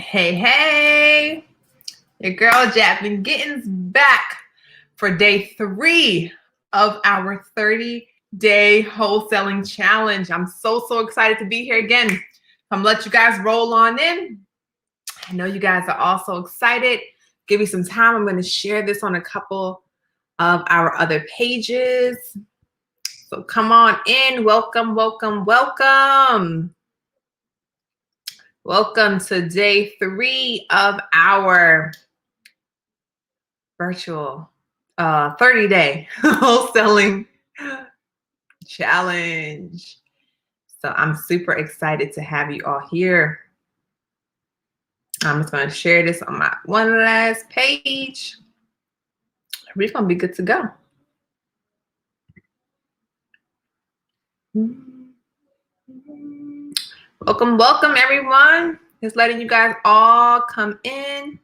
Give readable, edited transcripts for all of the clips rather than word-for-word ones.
Hey, hey, your girl Jasmine Gittens back for day 3 of our 30-day wholesaling challenge. I'm so excited to be here again. I'm gonna let you guys roll on in. I know you guys are all so excited. Give me some time. I'm going to share this on a couple of our other pages. So come on in. Welcome. Welcome to day 3 of our virtual 30-day wholesaling challenge. So I'm super excited to have you all here. I'm just going to share this on my one last page. We're going to be good to go. Welcome everyone. Just letting you guys all come in.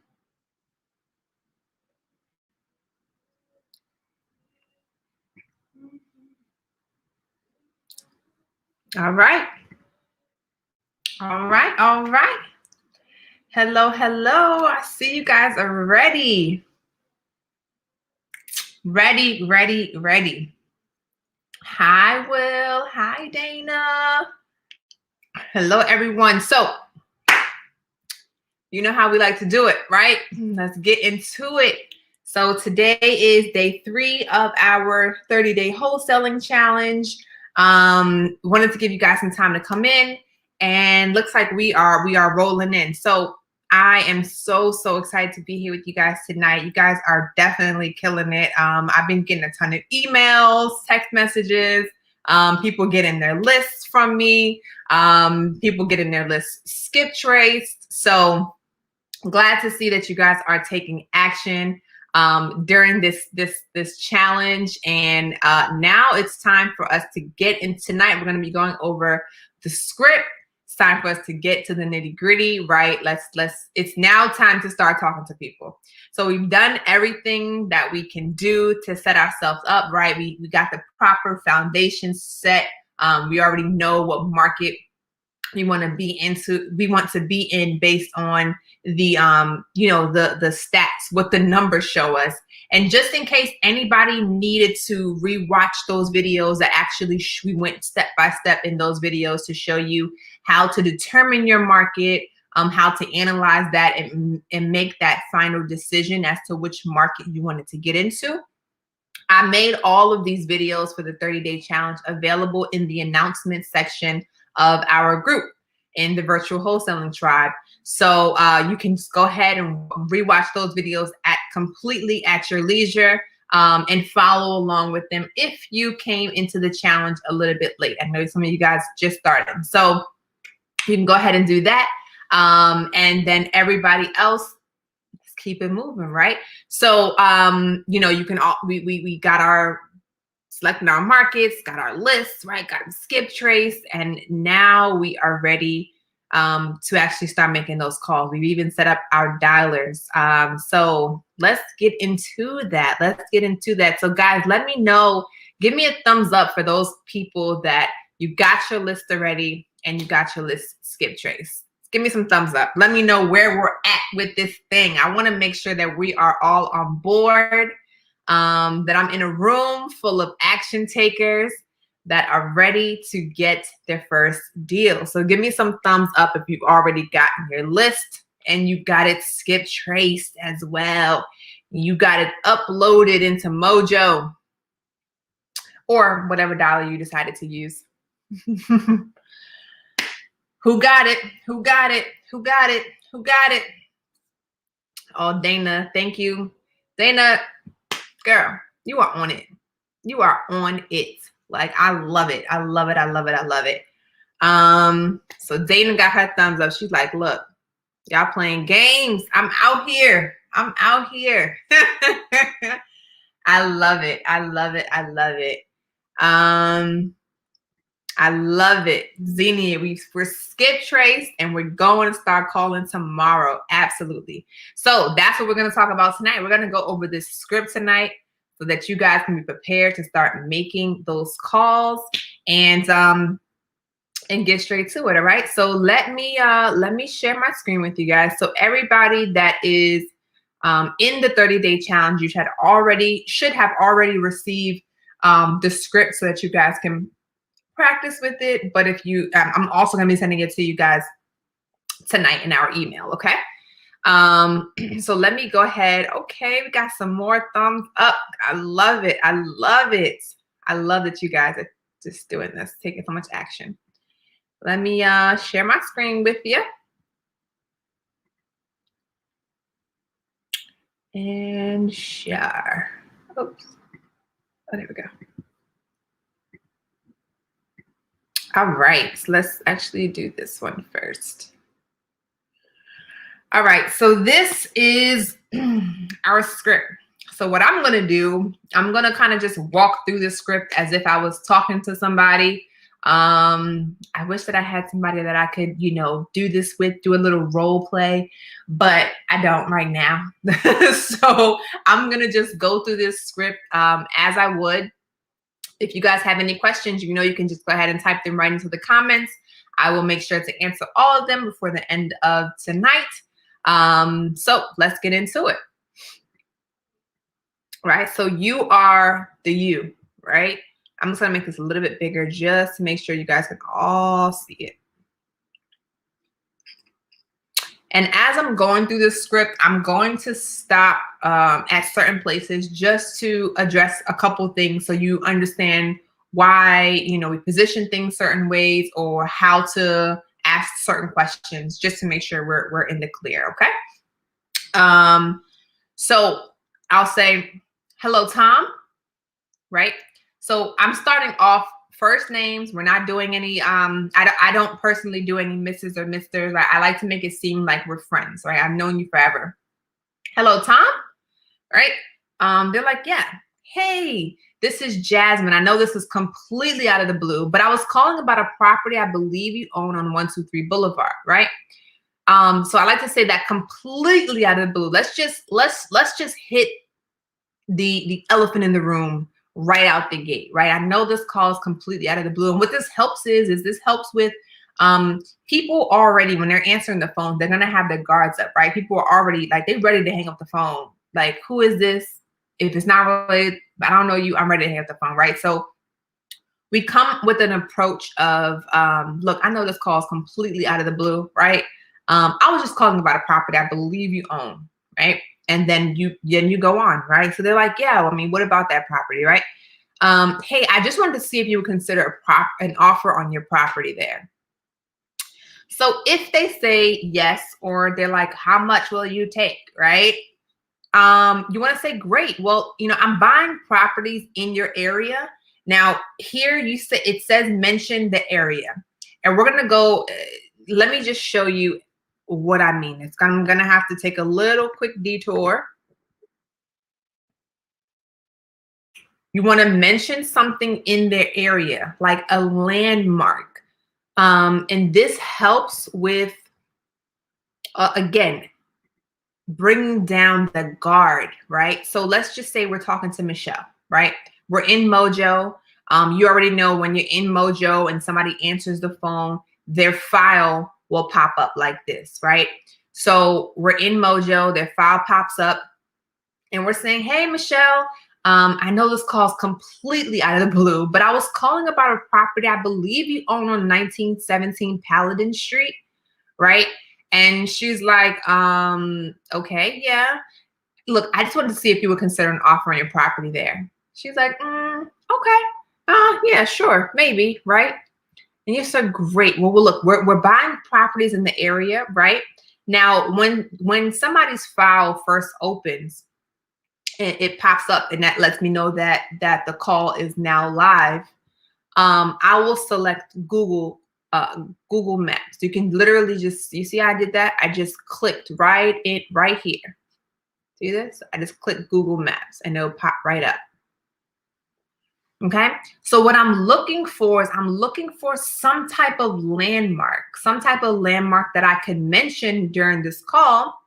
All right. Hello. I see you guys are ready. Ready. Hi, Will. Hi, Dana. Hello, everyone. So, you know how we like to do it, right? Let's get into it. So today is day 3 of our 30-day wholesaling challenge. Wanted to give you guys some time to come in, and looks like we are rolling in. So I am so excited to be here with you guys tonight. You guys are definitely killing it. I've been getting a ton of emails, text messages, people getting their lists from me, people getting their lists skip traced. So glad to see that you guys are taking action during this challenge. And now it's time for us to get in. Tonight we're going to be going over the script. It's time for us to get to the nitty gritty, right? It's now time to start talking to people. So we've done everything that we can do to set ourselves up, right? We got the proper foundation set. We already know what market we want to be in based on the the stats, what the numbers show us. And just in case anybody needed to rewatch those videos, that actually we went step by step in those videos to show you how to determine your market, how to analyze that and make that final decision as to which market you wanted to get into. I made all of these videos for the 30-day challenge available in the announcement section of our group in the virtual wholesaling tribe. So you can just go ahead and rewatch those videos completely at your leisure, and follow along with them if you came into the challenge a little bit late. I know some of you guys just started. So you can go ahead and do that. And then everybody else, let's keep it moving, right? So, you can all, we got our selecting our markets, got our lists, right? Got skip trace, and now we are ready to actually start making those calls. We've even set up our dialers. So let's get into that. So guys, let me know. Give me a thumbs up for those people that you got your list already and you got your list skip trace. Give me some thumbs up. Let me know where we're at with this thing. I want to make sure that we are all on board. That I'm in a room full of action takers that are ready to get their first deal. So give me some thumbs up if you've already gotten your list and you got it skip traced as well. You got it uploaded into Mojo or whatever dialer you decided to use. Who got it? Oh, Dana, thank you. Dana, girl, you are on it. Like, I love it. So Dana got her thumbs up. She's like, look, y'all playing games. I'm out here. I love it. Xenia, we're skip traced and we're going to start calling tomorrow. Absolutely. So that's what we're going to talk about tonight. We're going to go over this script tonight so that you guys can be prepared to start making those calls. And and get straight to it. All right. So let me share my screen with you guys. So everybody that is in the 30-day challenge, you should have already received the script so that you guys can practice with it. But if you, I'm also going to be sending it to you guys tonight in our email. Okay. So let me go ahead. Okay, we got some more thumbs up. I love it. I love it. I love that you guys are just doing this, taking so much action. Let me share my screen with you. And share. Oops. Oh, there we go. All right, so let's actually do this one first. All right, so this is our script. So what I'm gonna do, I'm gonna kind of just walk through the script as if I was talking to somebody. I wish that I had somebody that I could, do this with, do a little role play, but I don't right now. So I'm gonna just go through this script as I would. If you guys have any questions, you can just go ahead and type them right into the comments. I will make sure to answer all of them before the end of tonight. So let's get into it. Right, so you are the you, right? I'm just gonna make this a little bit bigger just to make sure you guys can all see it. And as I'm going through this script, I'm going to stop at certain places just to address a couple things so you understand why, we position things certain ways or how to ask certain questions just to make sure we're in the clear, okay? So I'll say, hello, Tom, right? So I'm starting off first names. We're not doing any, I don't personally do any Mrs. or Mr. Right? I like to make it seem like we're friends, right? I've known you forever. Hello, Tom, right? They're like, yeah, hey, this is Jasmine. I know this is completely out of the blue, but I was calling about a property I believe you own on 123 Boulevard, right? So I like to say that completely out of the blue. Let's just hit the elephant in the room right out the gate, right? I know this call is completely out of the blue. And what this helps is this helps with people already, when they're answering the phone, they're gonna have their guards up, right? People are already like, they're ready to hang up the phone. Like, who is this? If it's not related, I don't know you, I'm ready to hang up the phone, right? So we come with an approach of, look, I know this call is completely out of the blue, right? I was just calling about a property I believe you own, right? And then you go on, right? So they're like, yeah, well, I mean, what about that property, right? Hey, I just wanted to see if you would consider an offer on your property there. So if they say yes, or they're like, how much will you take, right? You want to say, great. Well, I'm buying properties in your area. Now here it says mention the area, and we're gonna go. Let me just show you what I mean. I'm gonna have to take a little quick detour. You want to mention something in their area, like a landmark. And this helps with, again, bringing down the guard, right? So let's just say we're talking to Michelle, right? We're in Mojo. You already know when you're in Mojo and somebody answers the phone, their file will pop up like this, right? So we're in Mojo, their file pops up, and we're saying, hey, Michelle, I know this call is completely out of the blue, but I was calling about a property I believe you own on 1917 Paladin Street, right? And she's like, okay, yeah. Look, I just wanted to see if you would consider an offer on your property there. She's like, okay. Yeah, sure, maybe, right? And you said, great. Well, look, we're buying properties in the area, right? Now, when somebody's file first opens, it pops up, and that lets me know that the call is now live. I will select Google Maps. You can literally you see I did that? I just clicked right here. See this? I just clicked Google Maps and it'll pop right up. Okay, so what I'm looking for is some type of landmark, that I could mention during this call,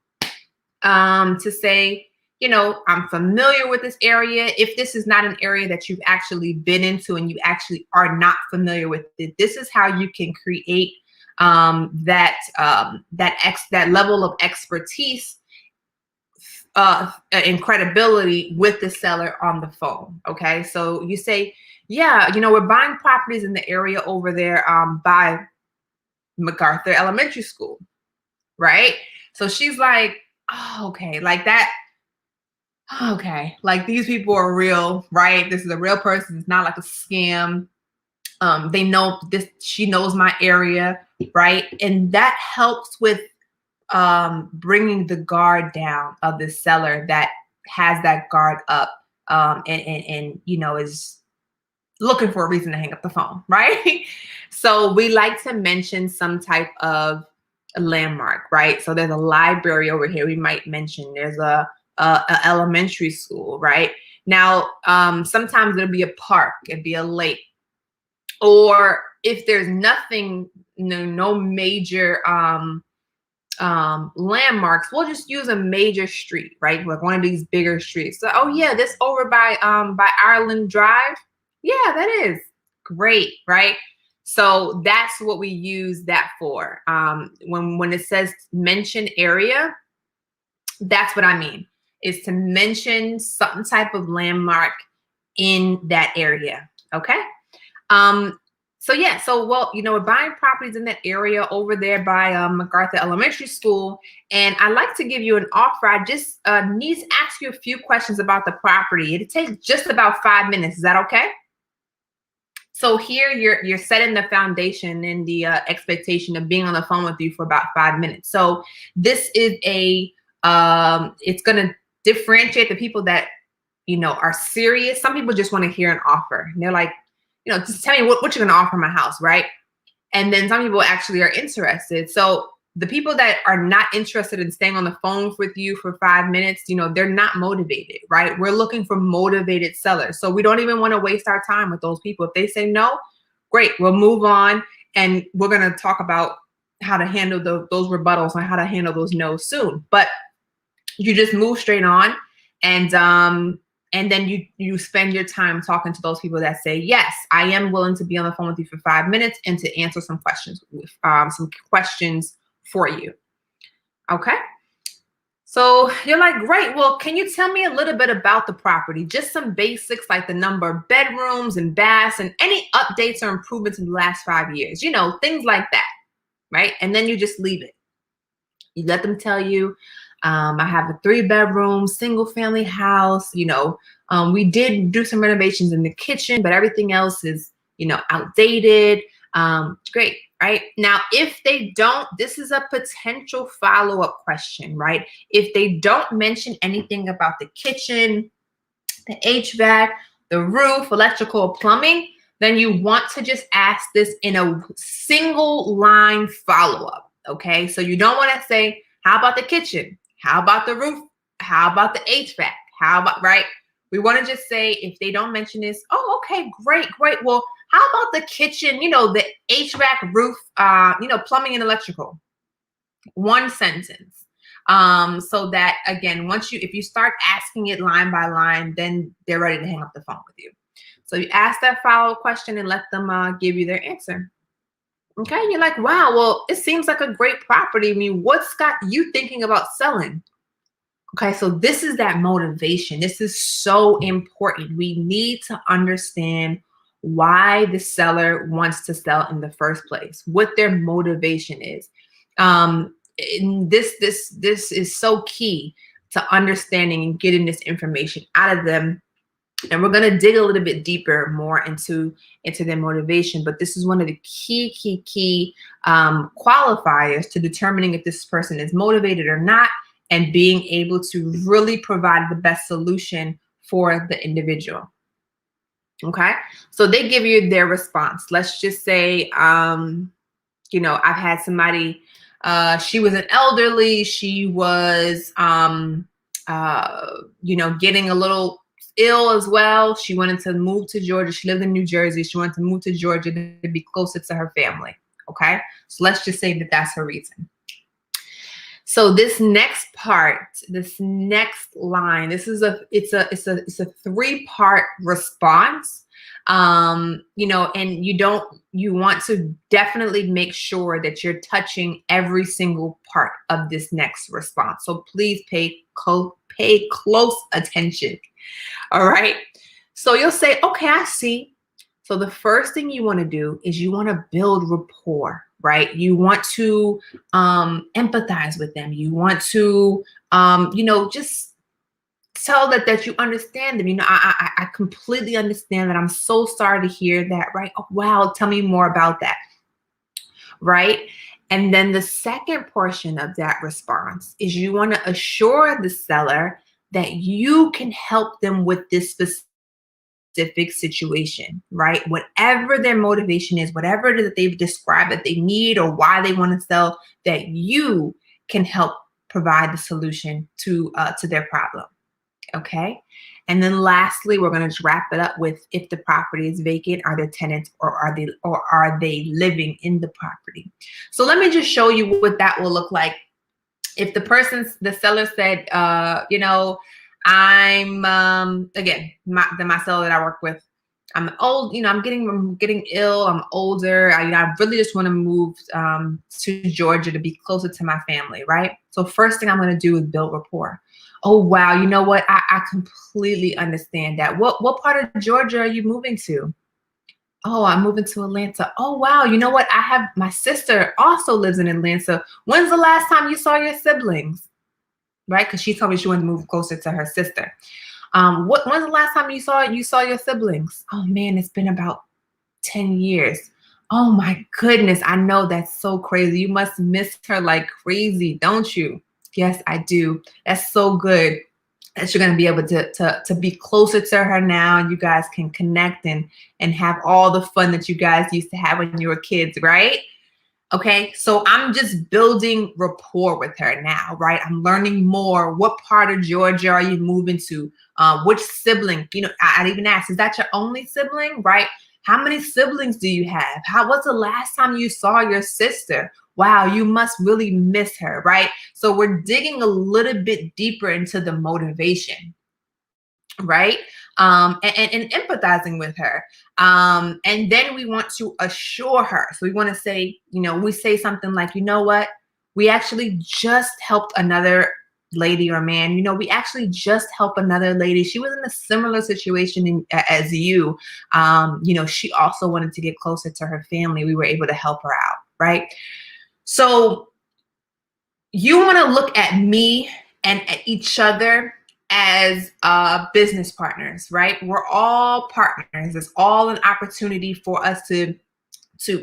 to say, you know, I'm familiar with this area. If this is not an area that you've actually been into and you actually are not familiar with it, this is how you can create that level of expertise and credibility with the seller on the phone. Okay, so you say, yeah, you know, we're buying properties in the area over there by MacArthur Elementary School, right? So she's like, oh, okay, like that. Okay, like these people are real, right? This is a real person. It's not like a scam. They know this. She knows my area, right? And that helps with bringing the guard down of the seller that has that guard up, and you know, is looking for a reason to hang up the phone, right? So we like to mention some type of landmark, right? So there's a library over here. We might mention there's a elementary school, right? Now, sometimes it'll be a park, it'd be a lake, or if there's nothing, no major landmarks, we'll just use a major street, right? Like one of these bigger streets. So, oh yeah, this over by Ireland Drive. Yeah, that is great, right? So that's what we use that for. When it says mention area, that's what I mean, is to mention some type of landmark in that area. Okay. So yeah, so well, you know, we're buying properties in that area over there by MacArthur Elementary School, and I'd like to give you an offer. I just need to ask you a few questions about the property. It takes just about 5 minutes. Is that okay? So here you're setting the foundation and the expectation of being on the phone with you for about 5 minutes. So this is it's going to differentiate the people that, you know, are serious. Some people just want to hear an offer. And they're like, you know, just tell me what you're going to offer my house, right? And then some people actually are interested. So the people that are not interested in staying on the phone with you for 5 minutes, you know, they're not motivated, right? We're looking for motivated sellers. So we don't even want to waste our time with those people. If they say no, great, we'll move on. And we're going to talk about how to handle those rebuttals and how to handle those no's soon. But you just move straight on, and then you spend your time talking to those people that say, yes, I am willing to be on the phone with you for 5 minutes and to answer some questions for you. Okay. So you're like, great. Well, can you tell me a little bit about the property? Just some basics like the number of bedrooms and baths and any updates or improvements in the last 5 years, you know, things like that. Right. And then you just leave it. You let them tell you, I have a 3-bedroom single family house. You know, we did do some renovations in the kitchen, but everything else is, you know, outdated. Great, right? Now, if they don't, this is a potential follow-up question, right? If they don't mention anything about the kitchen, the HVAC, the roof, electrical, plumbing, then you want to just ask this in a single line follow-up, okay? So you don't want to say, how about the kitchen? How about the roof? How about the HVAC? How about, right? We want to just say, if they don't mention this, oh, okay, great. Well, how about the kitchen, you know, the HVAC, roof, you know, plumbing and electrical? One sentence. So that, again, if you start asking it line by line, then they're ready to hang up the phone with you. So you ask that follow-up question and let them give you their answer. Okay, you're like, wow, well, it seems like a great property. I mean, what's got you thinking about selling? Okay, so this is that motivation. This is so important. We need to understand why the seller wants to sell in the first place, what their motivation is. This is so key to understanding and getting this information out of them. And we're going to dig a little bit deeper more into their motivation. But this is one of the key qualifiers to determining if this person is motivated or not, and being able to really provide the best solution for the individual. Okay, so they give you their response. Let's just say, you know, I've had somebody, she was an elderly, she was, you know, getting a little ill as well. She wanted to move to Georgia. She lived in New Jersey. She wanted to move to Georgia to be closer to her family. Okay, so let's just say that that's her reason. So this next part, this next line, it's a three-part response. And you want to definitely make sure that you're touching every single part of this next response. So please pay close attention. All right. So you'll say, okay, I see. So the first thing you want to do is you want to build rapport, right? You want to empathize with them. You want to, just tell that you understand them. I completely understand that. I'm so sorry to hear that, right? Oh, wow. Tell me more about that, right? And then the second portion of that response is you want to assure the seller that you can help them with this specific situation, right? Whatever their motivation is, whatever it is that they've described that they need or why they want to sell, that you can help provide the solution to their problem. Okay. And then lastly, we're going to wrap it up with, if the property is vacant, are there tenants or are they living in the property? So let me just show you what that will look like. If the seller said, I'm again, my seller that I work with, I'm old, I'm getting ill, I'm older. I really just want to move to Georgia to be closer to my family, right? So first thing I'm going to do is build rapport. Oh, wow. You know what? I completely understand that. What part of Georgia are you moving to? Oh, I'm moving to Atlanta. Oh, wow. You know what? My sister also lives in Atlanta. When's the last time you saw your siblings? Right? Because she told me she wanted to move closer to her sister. When's the last time you saw your siblings? Oh man, it's been about 10 years. Oh my goodness. I know, that's so crazy. You must miss her like crazy, don't you? Yes, I do. That's so good that you're going to be able to be closer to her now, and you guys can connect and have all the fun that you guys used to have when you were kids, right? Okay, so I'm just building rapport with her now, right? I'm learning more. What part of Georgia are you moving to? Which sibling? I'd even ask, is that your only sibling, right? How many siblings do you have? What's the last time you saw your sister? Wow, you must really miss her, right? So we're digging a little bit deeper into the motivation, right? And empathizing with her. And then we want to assure her. So we want to say, we say something like, you know what? We actually just helped another lady or man. We actually just helped another lady. She was in a similar situation as you. She also wanted to get closer to her family. We were able to help her out, right? So you want to look at me and at each other as business partners, right? We're all partners. It's all an opportunity for us to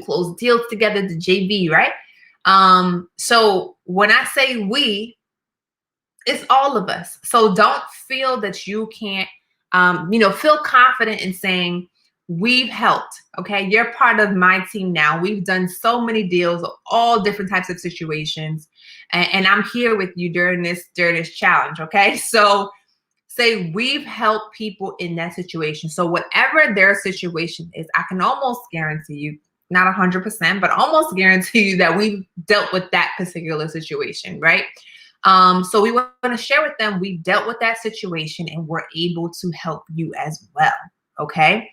close deals together, the JV, right? So when I say we, it's all of us. So don't feel that you can't, feel confident in saying, we've helped. Okay. You're part of my team now. We've done so many deals, all different types of situations. And I'm here with you during this challenge. Okay. So say, we've helped people in that situation. So whatever their situation is, I can almost guarantee you, not 100%, but almost guarantee you that we've dealt with that particular situation, right? So we want to share with them, we dealt with that situation and we're able to help you as well. Okay.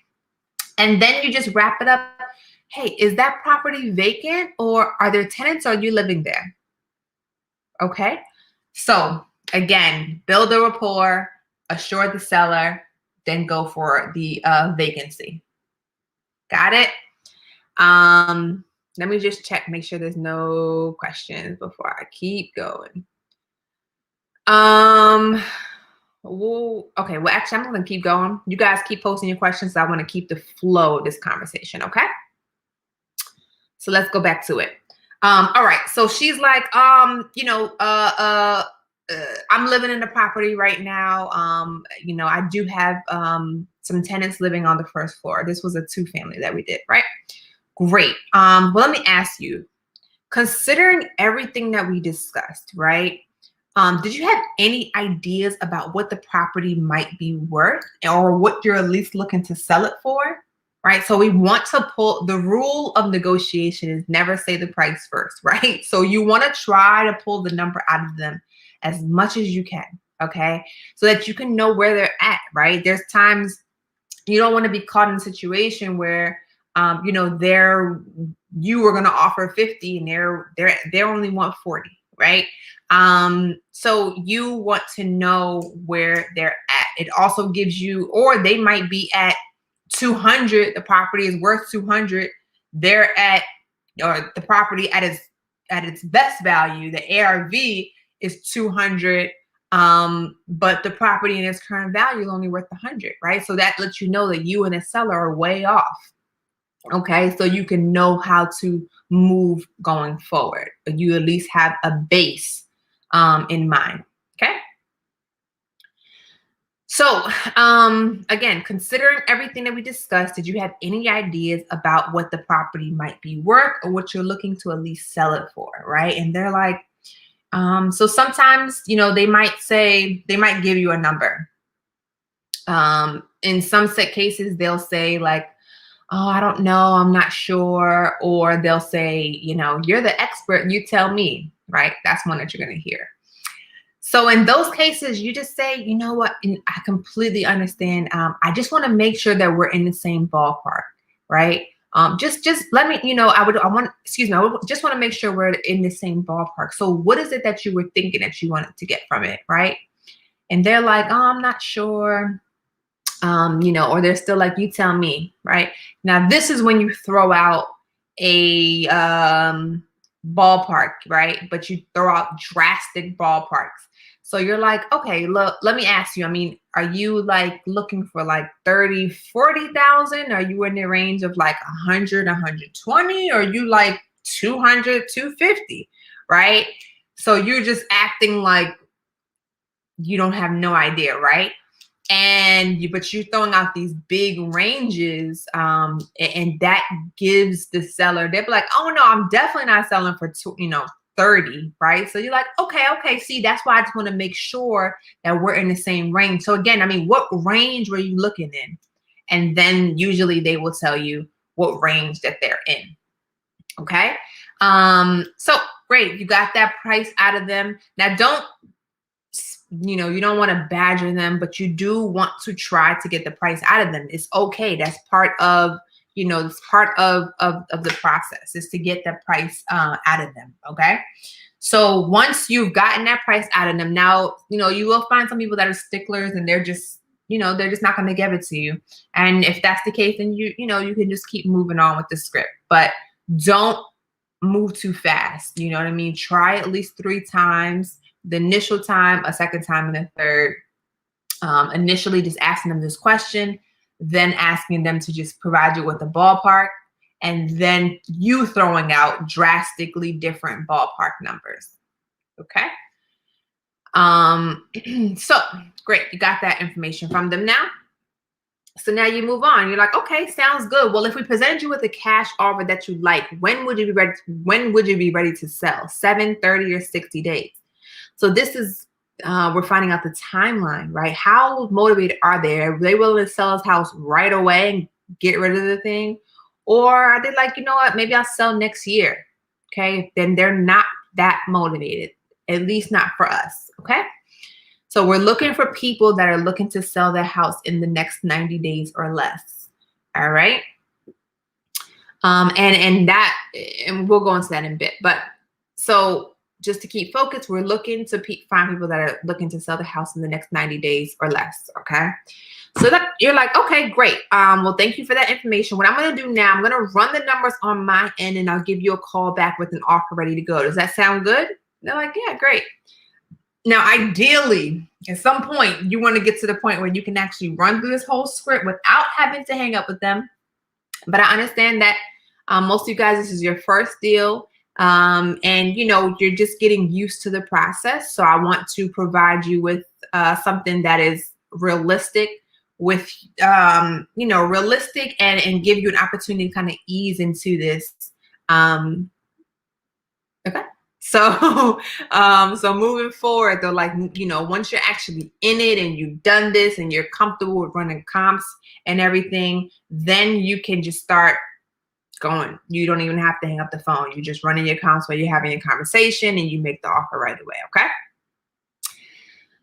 And then you just wrap it up. Hey, is that property vacant or are there tenants or are you living there? Okay. So again, build a rapport, assure the seller, then go for the vacancy. Got it? Let me just check, make sure there's no questions before I keep going. Okay, well, actually, I'm going to keep going. You guys keep posting your questions. So I want to keep the flow of this conversation, okay? So let's go back to it. All right, so she's like, I'm living in the property right now. I do have some tenants living on the first floor. This was a 2-family that we did, right? Great. Well, let me ask you, considering everything that we discussed, right? Did you have any ideas about what the property might be worth or what you're at least looking to sell it for? right? So we want to pull, the rule of negotiation is never say the price first, right? So you want to try to pull the number out of them as much as you can, okay? So that you can know where they're at, right? There's times you don't want to be caught in a situation where you know, you were going to offer 50 and they only want 40, right? So you want to know where they're at. It also gives you, or they might be at 200, the property is worth 200, they're at, or the property at its best value, the ARV is 200, but the property in its current value is only worth 100, right? So that lets you know that you and the seller are way off. Okay, so you can know how to move going forward. You at least have a base in mind. Okay. So again, considering everything that we discussed, did you have any ideas about what the property might be worth or what you're looking to at least sell it for, right? And they're like, so sometimes, you know, they might give you a number. In some set cases, they'll say like, oh, I don't know, I'm not sure. Or they'll say, you know, you're the expert, you tell me, right? That's one that you're going to hear. So in those cases, you just say, you know what, and I completely understand. I just want to make sure that we're in the same ballpark, right? Just let me, you know, I would just want to make sure we're in the same ballpark. So what is it that you were thinking that you wanted to get from it, right? And they're like, oh, I'm not sure. You know, or they're still like, you tell me, right? Now, this is when you throw out a ballpark, right? But you throw out drastic ballparks. So you're like, okay, look, let me ask you, I mean, are you like looking for like 30, 40,000? Are you in the range of like 100, 120? Or are you like 200, 250, right? So you're just acting like you don't have no idea, right? But you're throwing out these big ranges, and that gives the seller, they'll be like, oh no, I'm definitely not selling for 30, right? So you're like, okay, see, that's why I just want to make sure that we're in the same range. So again, I mean, what range were you looking in? And then usually they will tell you what range that they're in. Okay. So great, you got that price out of them. Now you don't want to badger them, but you do want to try to get the price out of them. It's okay. That's part of, it's part of the process, is to get the price out of them. Okay. So once you've gotten that price out of them, now, you will find some people that are sticklers and they're just not going to give it to you. And if that's the case, then you can just keep moving on with the script, but don't move too fast. You know what I mean? Try at least 3 times. The initial time, a second time, and a third. Initially just asking them this question, then asking them to just provide you with a ballpark, and then you throwing out drastically different ballpark numbers. Okay. So great, you got that information from them now. So now you move on. You're like, okay, sounds good. Well, if we presented you with a cash offer that you like, when would you be ready? When would you be ready to sell? 7, 30, or 60 days? So this is, we're finding out the timeline, right? How motivated are they? Are they willing to sell his house right away and get rid of the thing? Or are they like, you know what, maybe I'll sell next year. Okay. Then they're not that motivated, at least not for us. Okay. So we're looking for people that are looking to sell their house in the next 90 days or less. All right. And we'll go into that in a bit, but so just to keep focused, we're looking to find people that are looking to sell the house in the next 90 days or less. Okay. So that you're like, okay, great. Well, thank you for that information. What I'm going to do now, I'm going to run the numbers on my end and I'll give you a call back with an offer ready to go. Does that sound good? They're like, yeah, great. Now, ideally, at some point, you want to get to the point where you can actually run through this whole script without having to hang up with them. But I understand that most of you guys, this is your first deal. And you're just getting used to the process. So I want to provide you with something that is realistic, realistic and give you an opportunity to kind of ease into this. Okay. So, so moving forward, though, like, you know, once you're actually in it and you've done this and you're comfortable with running comps and everything, then you can just start going. You don't even have to hang up the phone. You're just running your comps while you're having a conversation and you make the offer right away. Okay.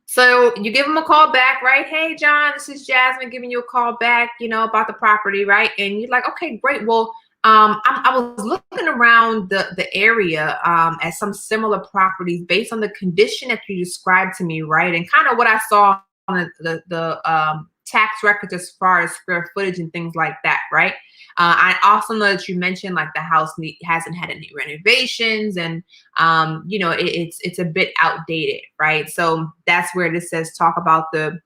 So you give them a call back, right? Hey, John, this is Jasmine giving you a call back, you know, about the property, right? And you're like, okay, great. Well, I was looking around the area at some similar properties based on the condition that you described to me, right? And kind of what I saw on the tax records as far as square footage and things like that, right? I also know that you mentioned like the house hasn't had any renovations, and you know, it's a bit outdated, right? So that's where this says talk about the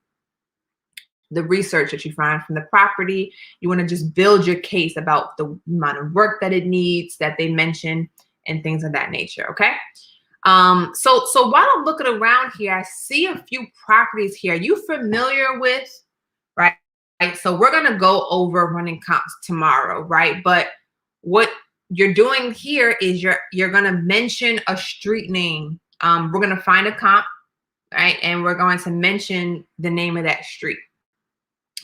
research that you find from the property. You want to just build your case about the amount of work that it needs that they mention and things of that nature. Okay. So while I'm looking around here, I see a few properties here. Are you familiar with, right? So we're gonna go over running comps tomorrow, right? But what you're doing here is you're gonna mention a street name. We're gonna find a comp, right? And we're going to mention the name of that street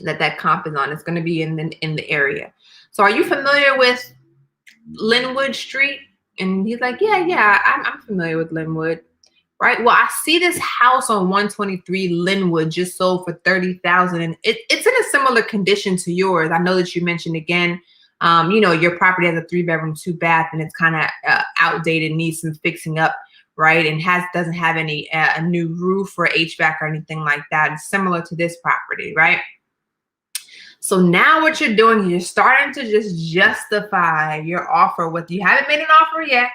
that comp is on. It's going to be in the area. So are you familiar with Linwood Street? And he's like, yeah, I'm familiar with Linwood, right? Well, I see this house on 123 Linwood just sold for $30,000, and it's in a similar condition to yours. I know that you mentioned again, you know, your property has a 3-bedroom, 2-bath, and it's kind of outdated, needs some fixing up, right? And doesn't have any a new roof or HVAC or anything like that. It's similar to this property, right? So now what you're doing is you're starting to just justify your offer with, you haven't made an offer yet,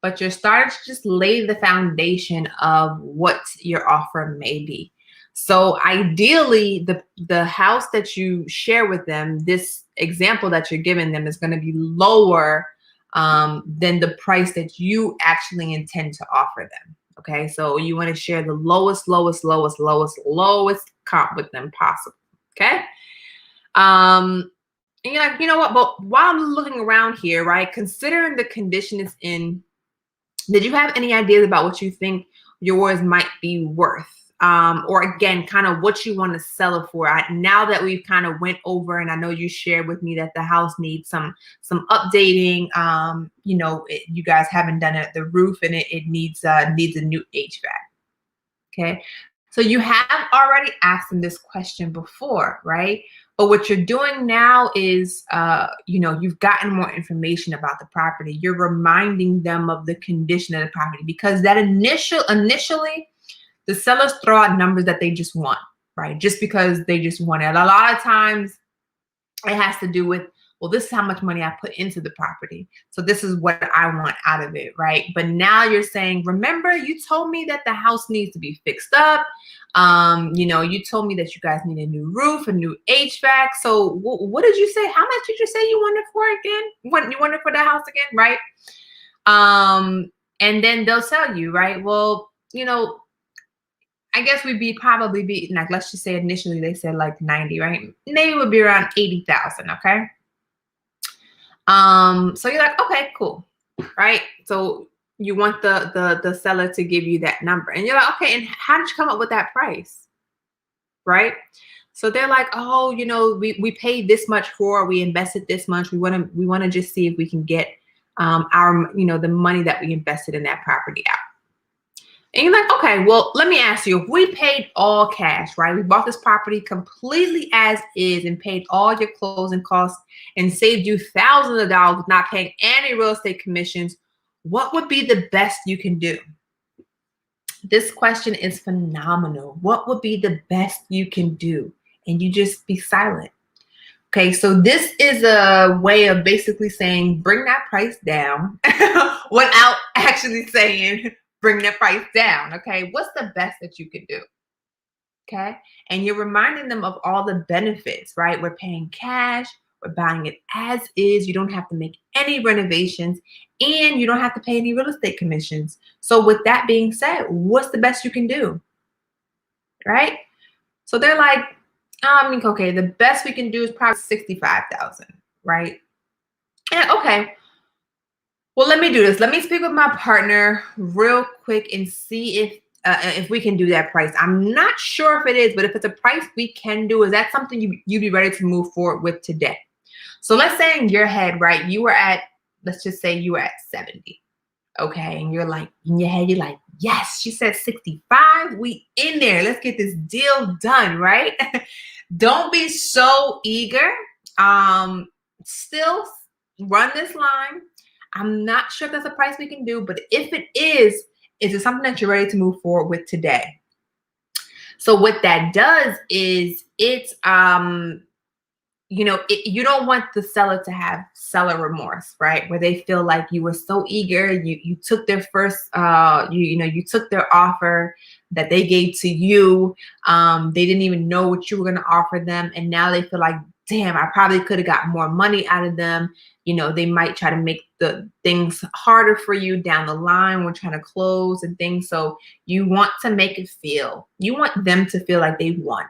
but you're starting to just lay the foundation of what your offer may be. So ideally, the house that you share with them, this example that you're giving them, is going to be lower than the price that you actually intend to offer them. Okay, so you want to share the lowest comp with them possible. Okay. And you're like, you know what? But while I'm looking around here, right, considering the condition it's in, did you have any ideas about what you think yours might be worth? Or again, kind of what you want to sell it for? Now that we've kind of went over, and I know you shared with me that the house needs some updating. You know, you guys haven't done it, the roof, and it needs a new HVAC. Okay. So you have already asked them this question before, right? But what you're doing now is, you know, you've gotten more information about the property. You're reminding them of the condition of the property, because that initially, the sellers throw out numbers that they just want, right? Just because they just want it. A lot of times it has to do with, well, this is how much money I put into the property, so this is what I want out of it, right? But now you're saying, remember, you told me that the house needs to be fixed up. You know, you told me that you guys need a new roof, a new HVAC. So what did you say? How much did you say you wanted for again? You wanted for the house again, right? And then they'll tell you, right? Well, you know, I guess probably be like, let's just say initially they said like 90, right? Maybe it would be around 80,000, okay? So you're like, okay, cool, right? So you want the seller to give you that number, and you're like, okay, and how did you come up with that price, right? So they're like, oh, you know, we paid this much for, we invested this much. We want to just see if we can get our, you know, the money that we invested in that property out. And you're like, okay, well, let me ask you, if we paid all cash, right? We bought this property completely as is and paid all your closing costs and saved you thousands of dollars with not paying any real estate commissions, what would be the best you can do? This question is phenomenal. What would be the best you can do? And you just be silent. Okay, so this is a way of basically saying, bring that price down without actually saying, bring that price down. Okay, what's the best that you can do? Okay, and you're reminding them of all the benefits, right? We're paying cash, we're buying it as is. You don't have to make any renovations, and you don't have to pay any real estate commissions. So with that being said, what's the best you can do? Right? So they're like, okay, the best we can do is probably 65,000, right? And okay, Well, let me do this. Let me speak with my partner real quick and see if we can do that price. I'm not sure if it is, but if it's a price we can do, is that something you'd be ready to move forward with today? So let's say in your head, right, you were at, let's just say you were at 70. Okay. And you're like, in your head, you're like, yes, she said 65. We in there. Let's get this deal done, right? Don't be so eager. Still run this line. I'm not sure if that's a price we can do, but if it is it something that you're ready to move forward with today? So what that does is you don't want the seller to have seller remorse, right? Where they feel like you were so eager, you took their first, you took their offer that they gave to you. They didn't even know what you were going to offer them, and now they feel like, damn, I probably could have got more money out of them. They might try to make the things harder for you down the line. We're trying to close and things. So you want them to feel like they won.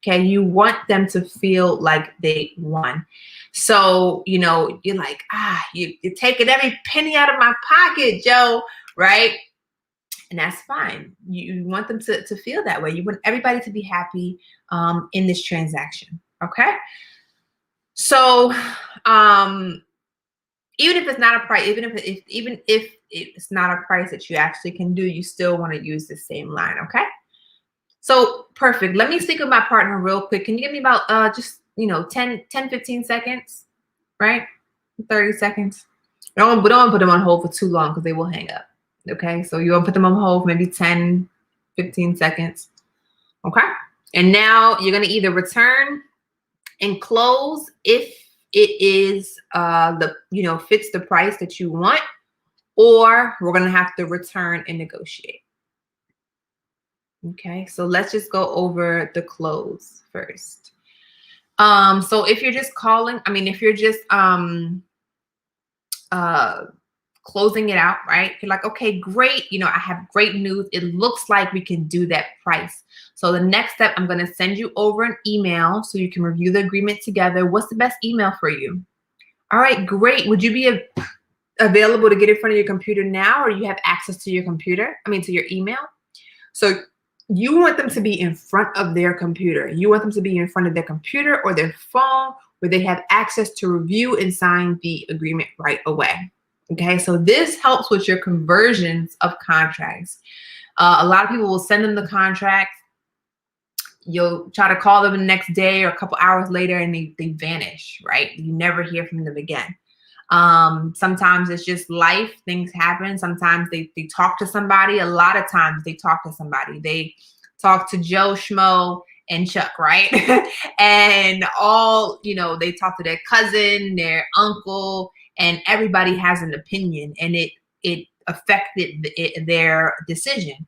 Okay, you want them to feel like they won. So, you're like, you're taking every penny out of my pocket, Joe, right? And that's fine. You want them to feel that way. You want everybody to be happy in this transaction. Okay. So, even if it's not a price, even if it's not a price that you actually can do, you still want to use the same line. Okay. So perfect. Let me speak with my partner real quick. Can you give me about just 10, 15 seconds, right? 30 seconds. We don't want to put them on hold for too long because they will hang up. Okay. So you want to put them on hold for maybe 10, 15 seconds. Okay. And now you're going to either return and close if it is fits the price that you want, or we're going to have to return and negotiate. Okay, so let's just go over the close first. So if you're just if you're just closing it out, right? You're like, okay, great. I have great news. It looks like we can do that price. So the next step, I'm going to send you over an email so you can review the agreement together. What's the best email for you? All right, great. Would you be available to get in front of your computer now, or you have access to your to your email? So you want them to be in front of their computer. You want them to be in front of their computer or their phone where they have access to review and sign the agreement right away. Okay, so this helps with your conversions of contracts. A lot of people will send them the contract. You'll try to call them the next day or a couple hours later and they vanish, right? You never hear from them again. Sometimes it's just life, things happen. Sometimes they talk to somebody. A lot of times they talk to somebody. They talk to Joe, Schmo, and Chuck, right? And they talk to their cousin, their uncle, and everybody has an opinion, and it affected their decision.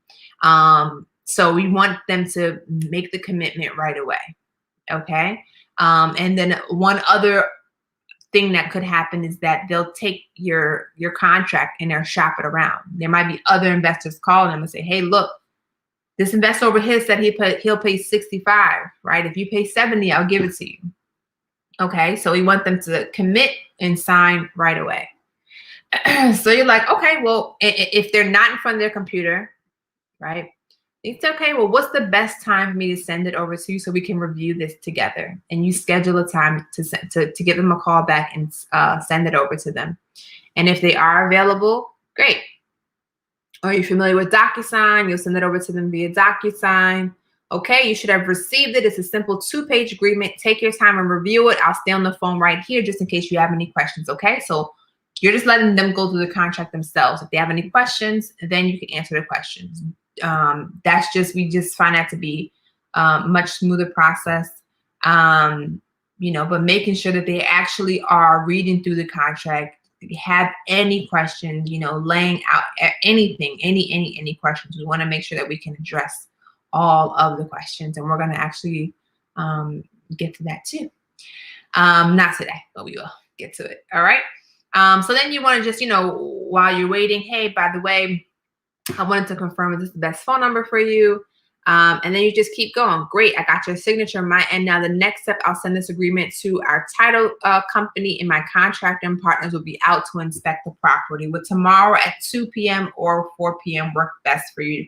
So we want them to make the commitment right away. Okay. And then one other thing that could happen is that they'll take your contract and they'll shop it around. There might be other investors calling them and say, hey, look, this investor over here said he'll pay 65, right? If you pay 70, I'll give it to you. Okay, so we want them to commit and sign right away. So you're like, okay, well, if they're not in front of their computer, right? It's okay. Well, what's the best time for me to send it over to you so we can review this together? And you schedule a time to give them a call back and send it over to them. And if they are available, great. Are you familiar with DocuSign? You'll send it over to them via DocuSign. Okay, you should have received it. It's a simple 2-page agreement. Take your time and review it. I'll stay on the phone right here just in case you have any questions. Okay, so you're just letting them go through the contract themselves. If they have any questions, then you can answer the questions. We just find that to be much smoother process. But making sure that they actually are reading through the contract. If you have any questions, laying out anything, any questions, we want to make sure that we can address all of the questions, and we're going to actually get to that too. Not today, but we will get to it. All right. So then you want to just, while you're waiting, hey, by the way, I wanted to confirm, is this the best phone number for you? And then you just keep going. Great, I got your signature on my end. Now the next step, I'll send this agreement to our title company, and my contractor and partners will be out to inspect the property. Would tomorrow at 2 p.m. or 4 p.m. work best for you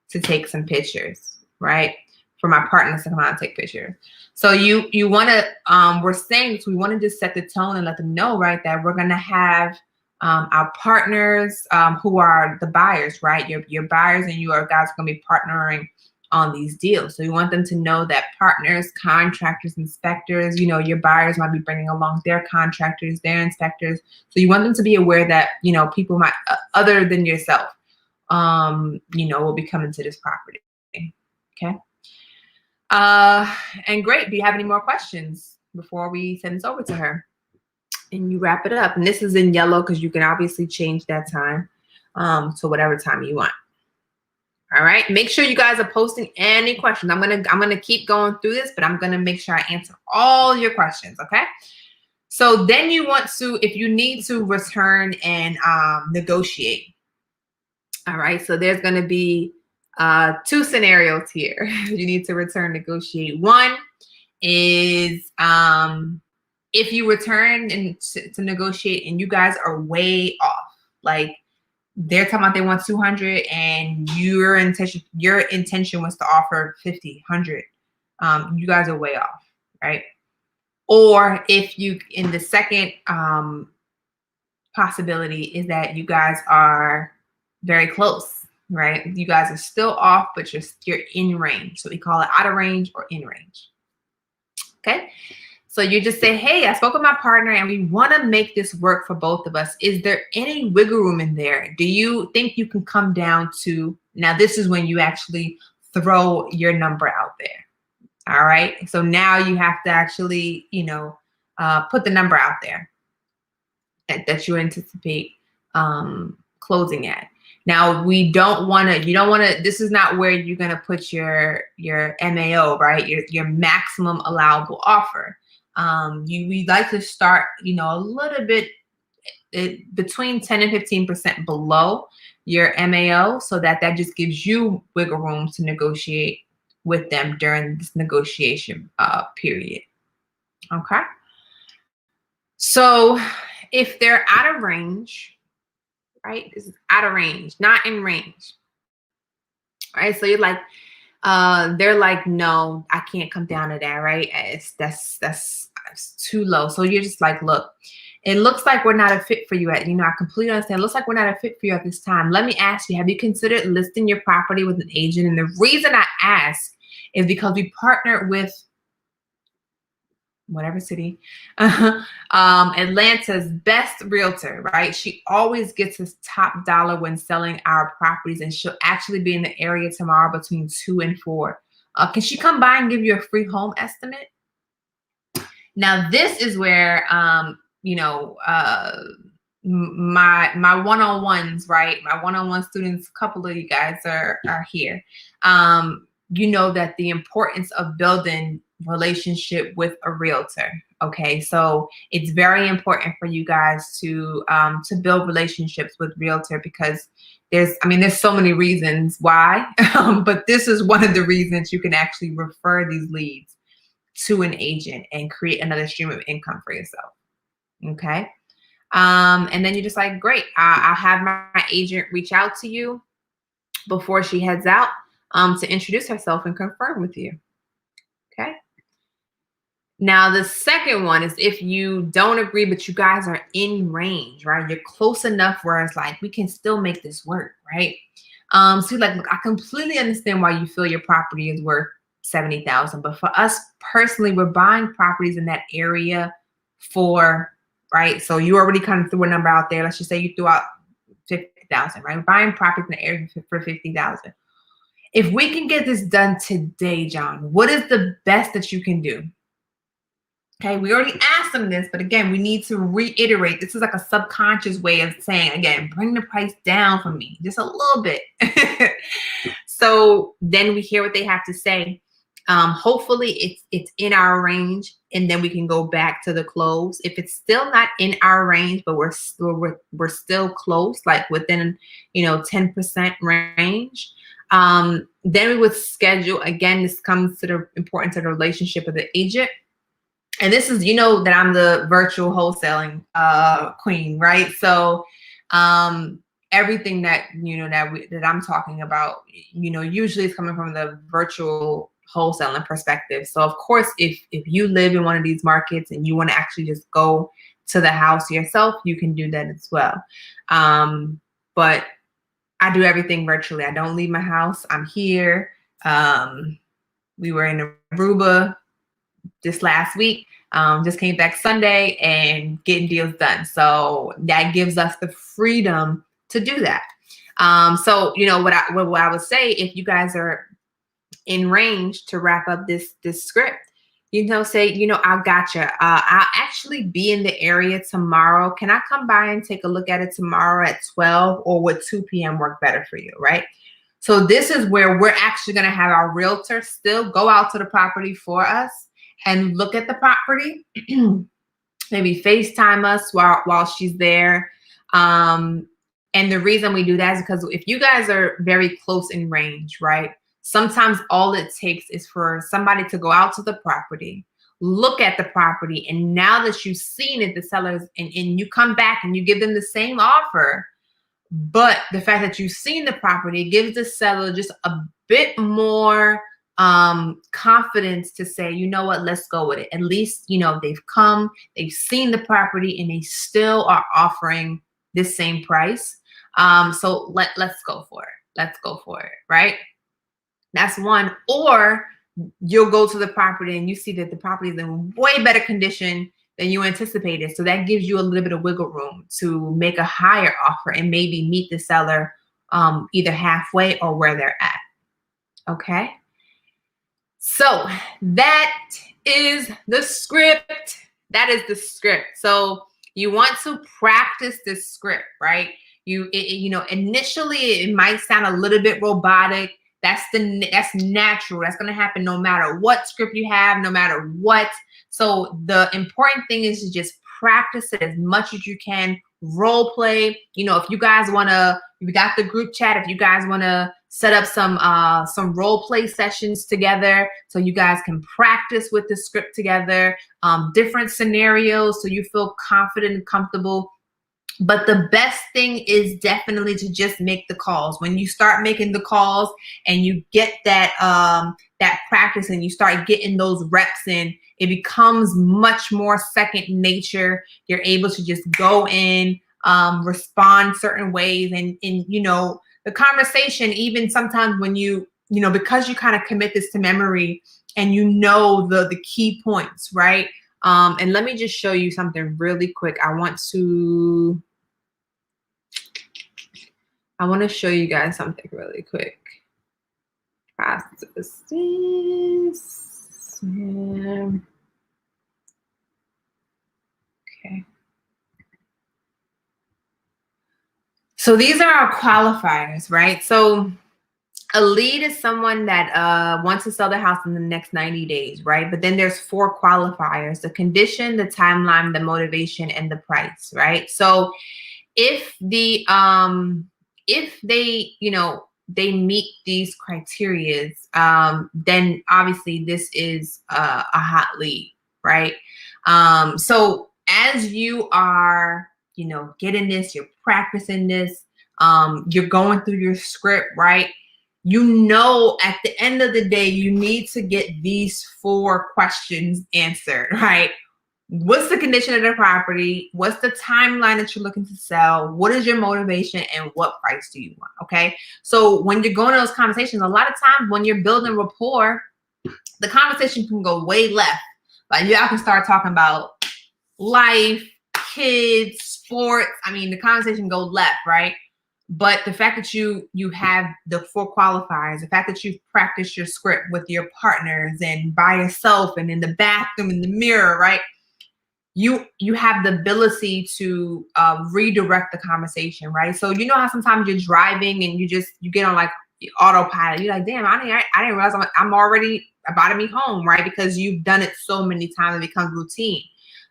to take some pictures, right? For my partners to come out and take pictures. So you want to, we're saying we want to just set the tone and let them know, right, that we're going to have our partners who are the buyers, right? Your buyers and you are guys going to be partnering on these deals. So you want them to know that partners, contractors, inspectors, you know, your buyers might be bringing along their contractors, their inspectors. So you want them to be aware that, you know, people might, other than yourself, you know, will be coming to this property. Okay. And great. Do you have any more questions before we send this over to her? And you wrap it up. And this is in yellow because you can obviously change that time to whatever time you want. All right. Make sure you guys are posting any questions. I'm gonna keep going through this, but I'm gonna make sure I answer all your questions. Okay. So then you want to, if you need to return and negotiate. All right. So there's gonna be two scenarios here. You need to return, negotiate. One is if you return and to negotiate and you guys are way off, like they're talking about they want 200 and your intention was to offer 50, 100. You guys are way off, right? Or if you, in the second possibility is that you guys are very close, right? You guys are still off, but you're in range. So we call it out of range or in range. Okay. So you just say, hey, I spoke with my partner and we want to make this work for both of us. Is there any wiggle room in there? Do you think you can come down to, now this is when you actually throw your number out there. All right. So now you have to actually, you know, put the number out there that you anticipate closing at. Now we don't want to, you don't want to, this is not where you're going to put your MAO, right? Your maximum allowable offer. We'd like to start, you know, a little bit between 10 and 15% below your MAO, so that just gives you wiggle room to negotiate with them during this negotiation period. Okay. So if they're out of range, right? This is out of range, not in range. All right. So you're like, they're like, no, I can't come down to that, right? That's too low. So you're just like, look, it looks like we're not a fit for you at, you know, I completely understand. It looks like we're not a fit for you at this time. Let me ask you, have you considered listing your property with an agent? And the reason I ask is because we partnered with whatever city, Atlanta's best realtor, right? She always gets us top dollar when selling our properties, and she'll actually be in the area tomorrow between 2 and 4. Can she come by and give you a free home estimate? Now, this is where, you know, my one-on-ones, right? My one-on-one students, a couple of you guys are here. You know that the importance of building relationship with a realtor. Okay, so it's very important for you guys to build relationships with realtor, because there's so many reasons why, but this is one of the reasons you can actually refer these leads to an agent and create another stream of income for yourself. Okay. And then you're just like, great, I'll have my agent reach out to you before she heads out to introduce herself and confirm with you. Okay. Now, the second one is if you don't agree, but you guys are in range, right? You're close enough where it's like, we can still make this work, right? So you're like, look, I completely understand why you feel your property is worth $70,000, but for us personally, we're buying properties in that area for, right? So you already kind of threw a number out there. Let's just say you threw out 50,000, right? We're buying properties in the area for 50,000. If we can get this done today, John, what is the best that you can do? Okay, we already asked them this, but again, we need to reiterate. This is like a subconscious way of saying, again, bring the price down for me just a little bit. So then we hear what they have to say. Hopefully it's in our range, and then we can go back to the close. If it's still not in our range, but we're still close, like within 10% range, then we would schedule. Again, this comes to the importance of the relationship of the agent. And this is, that I'm the virtual wholesaling queen, right? So everything that that I'm talking about, usually is coming from the virtual wholesaling perspective. So of course, if you live in one of these markets and you want to actually just go to the house yourself, you can do that as well. But I do everything virtually. I don't leave my house. I'm here. We were in Aruba this last week. Just came back Sunday and getting deals done. So that gives us the freedom to do that. So what I would say, if you guys are in range to wrap up this script, say, I gotcha. I'll actually be in the area tomorrow. Can I come by and take a look at it tomorrow at 12, or would 2 p.m. work better for you, right? So this is where we're actually going to have our realtor still go out to the property for us and look at the property, maybe FaceTime us while she's there. And the reason we do that is because if you guys are very close in range, right? Sometimes all it takes is for somebody to go out to the property, look at the property, and now that you've seen it, the sellers, and you come back and you give them the same offer, but the fact that you've seen the property gives the seller just a bit more confidence to say, you know what, let's go with it. At least, they've come, they've seen the property, and they still are offering the same price. So let's go for it. Let's go for it, right? That's one. Or you'll go to the property and you see that the property is in way better condition than you anticipated. So that gives you a little bit of wiggle room to make a higher offer and maybe meet the seller either halfway or where they're at. Okay. So that is the script. That is the script. So you want to practice this script, right? Initially it might sound a little bit robotic. That's natural. That's going to happen no matter what script you have, no matter what. So the important thing is to just practice it as much as you can. Role play. If you guys want to, we got the group chat. If you guys want to set up some role play sessions together, so you guys can practice with the script together, different scenarios, so you feel confident and comfortable. But the best thing is definitely to just make the calls. When you start making the calls and you get that practice and you start getting those reps in, it becomes much more second nature. You're able to just go in, respond certain ways, and the conversation, even sometimes when because you kind of commit this to memory and the key points, right? And let me just show you something really quick. I want to show you guys something really quick. Process this. Okay. So these are our qualifiers, right? So a lead is someone that wants to sell their house in the next 90 days, right? But then there's 4 qualifiers: the condition, the timeline, the motivation, and the price, right? So if they they meet these criteria, then obviously this is a hot lead, right? So as you are getting this, you're practicing this, you're going through your script, right? At the end of the day, you need to get these 4 questions answered, right? What's the condition of the property? What's the timeline that you're looking to sell? What is your motivation, and what price do you want? Okay. So when you're going to those conversations, a lot of times when you're building rapport, the conversation can go way left. Like y'all can start talking about life, kids, sports. I mean, the conversation go left, right? But the fact that you have the 4 qualifiers, the fact that you've practiced your script with your partners and by yourself and in the bathroom, in the mirror, right? You have the ability to redirect the conversation, right? So how sometimes you're driving and you get on like autopilot. You're like, damn, I didn't realize I'm already about to be home, right? Because you've done it so many times, it becomes routine.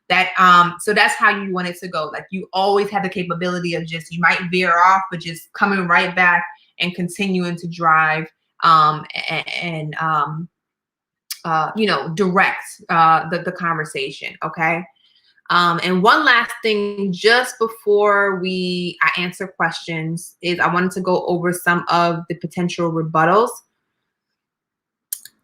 That so that's how you want it to go. Like you always have the capability of just, you might veer off, but just coming right back and continuing to drive and direct the conversation. Okay. And one last thing, just before I answer questions, is I wanted to go over some of the potential rebuttals.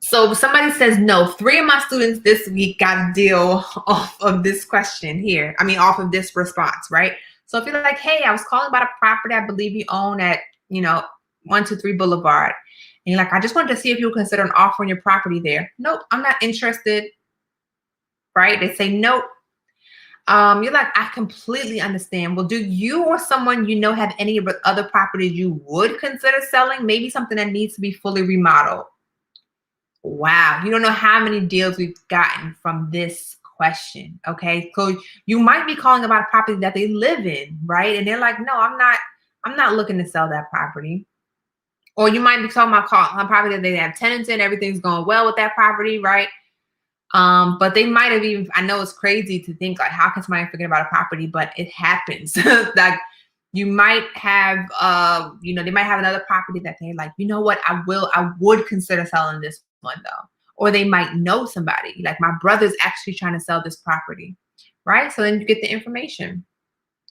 So if somebody says no, 3 of my students this week got a deal off of this question here. I mean, off of this response, right? So if you're like, hey, I was calling about a property I believe you own at, 123 Boulevard. And you're like, I just wanted to see if you would consider an offer on your property there. Nope, I'm not interested, right? They say nope. You're like, I completely understand. Well, do you or someone you know have any other properties you would consider selling? Maybe something that needs to be fully remodeled. Wow, you don't know how many deals we've gotten from this question. Okay, so you might be calling about a property that they live in, right? And they're like, no, I'm not looking to sell that property. Or you might be talking about a property that they have tenants in, everything's going well with that property, right? But they might have even, I know it's crazy to think like, how can somebody forget about a property, but it happens. Like you might have, they might have another property that they're like, you know what, I would consider selling this one though. Or they might know somebody, like my brother's actually trying to sell this property, right? So then you get the information.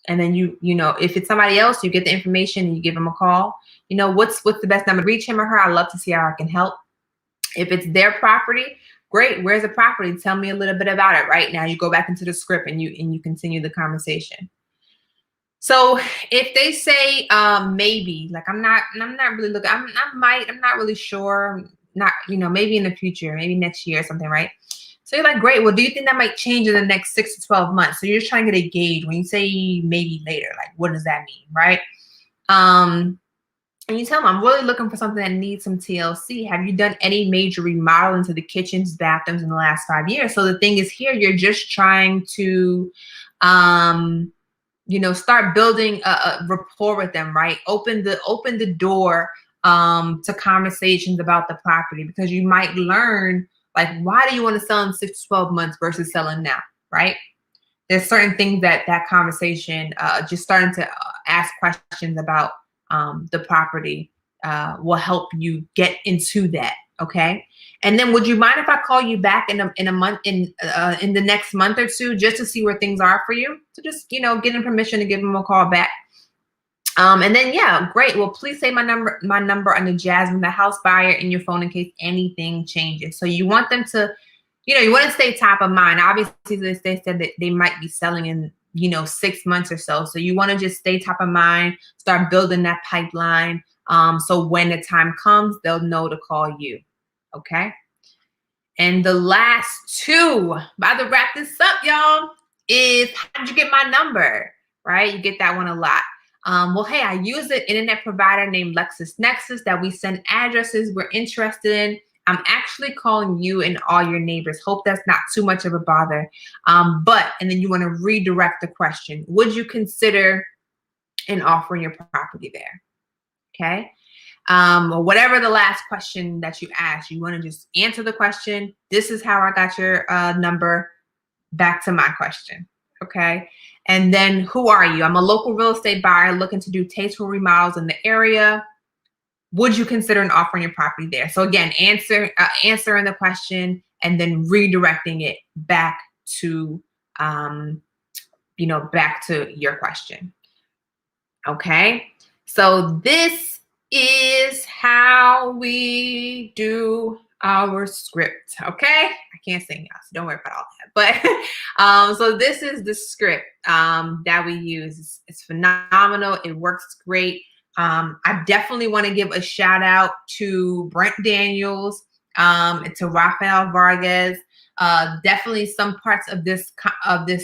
And then if it's somebody else, you get the information and you give them a call. What's the best number to reach him or her? I'd love to see how I can help. If it's their property, great. Where's the property? Tell me a little bit about it. Right now, you go back into the script and you continue the conversation. So if they say maybe, like I'm not really looking, I'm not really sure, not maybe in the future, maybe next year or something, right? So you're like, great. Well, do you think that might change in the next 6 to 12 months? So you're just trying to get a gauge. When you say maybe later, like what does that mean, right? And you tell them, I'm really looking for something that needs some TLC. Have you done any major remodeling to the kitchens, bathrooms in the last 5 years? So the thing is here, you're just trying to, start building a rapport with them, right? Open the door to conversations about the property, because you might learn, like, why do you want to sell in 6 to 12 months versus selling now, right? There's certain things that conversation, just starting to ask questions about the property will help you get into that. Okay. And then would you mind if I call you back in a month, in the next month or two, just to see where things are for you? So just, getting permission to give them a call back. And then, yeah, great. Well, please save my number under Jasmine, the house buyer, in your phone in case anything changes. So you want them to, you want to stay top of mind. Obviously, they said that they might be selling in, 6 months or so. So you want to just stay top of mind, start building that pipeline. So when the time comes, they'll know to call you. Okay. And the last two, about to wrap this up, y'all, is how did you get my number? Right? You get that one a lot. Well, hey, I use an internet provider named LexisNexis that we send addresses we're interested in. I'm actually calling you and all your neighbors. Hope that's not too much of a bother. And then you want to redirect the question. Would you consider an offer on your property there? Okay. Or whatever the last question that you asked, you want to just answer the question. This is how I got your number, back to my question. Okay. And then who are you? I'm a local real estate buyer looking to do tasteful remodels in the area. Would you consider an offer on your property there? So again, answering the question and then redirecting it back to, back to your question. Okay. So this is how we do our script. Okay. I can't sing, y'all, so don't worry about all that. But so this is the script that we use. It's phenomenal. It works great. I definitely want to give a shout out to Brent Daniels, and to Rafael Vargas. Definitely some parts of this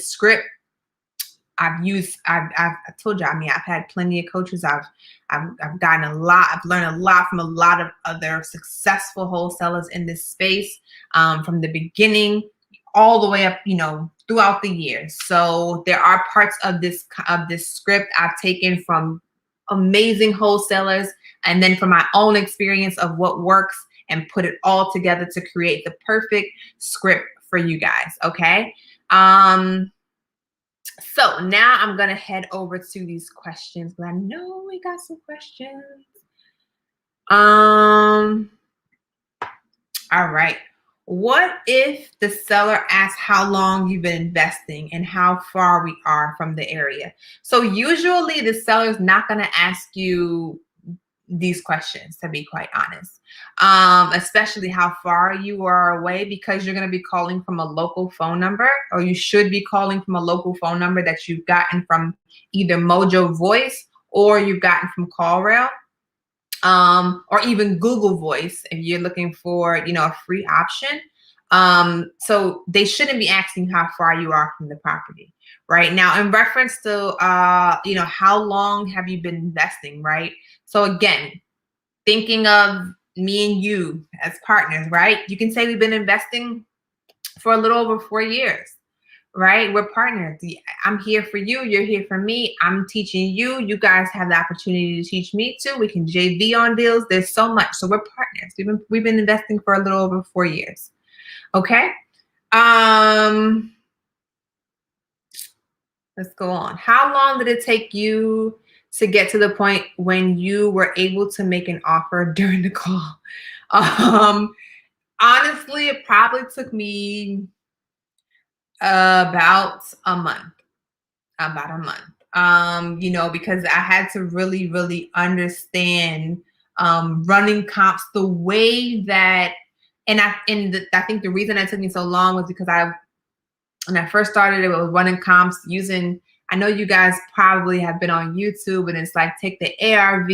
script I've told you, I mean, I've had plenty of coaches. I've gotten a lot. I've learned a lot from a lot of other successful wholesalers in this space, from the beginning all the way up, throughout the years. So there are parts of this script I've taken from amazing wholesalers and then from my own experience of what works and put it all together to create the perfect script for you guys. Okay. So now I'm going to head over to these questions, but I know we got some questions. All right. What if the seller asks how long you've been investing and how far we are from the area? So usually the seller's not going to ask you these questions, to be quite honest, especially how far you are away, because you're going to be calling from a local phone number, or you should be calling from a local phone number that you've gotten from either Mojo Voice or you've gotten from CallRail. Or even Google Voice if you're looking for, a free option. So they shouldn't be asking how far you are from the property. Right now, in reference to, how long have you been investing, right? So again, thinking of me and you as partners, right? You can say we've been investing for a little over 4 years. Right? We're partners. I'm here for you. You're here for me. I'm teaching you. You guys have the opportunity to teach me too. We can JV on deals. There's so much. So we're partners. We've been investing for a little over 4 years. Okay. Let's go on. How long did it take you to get to the point when you were able to make an offer during the call? Honestly, it probably took me about a month. Because I had to really, really understand running comps the way that, I think the reason it took me so long was because when I first started, it was running comps using, I know you guys probably have been on YouTube, and it's like, take the ARV,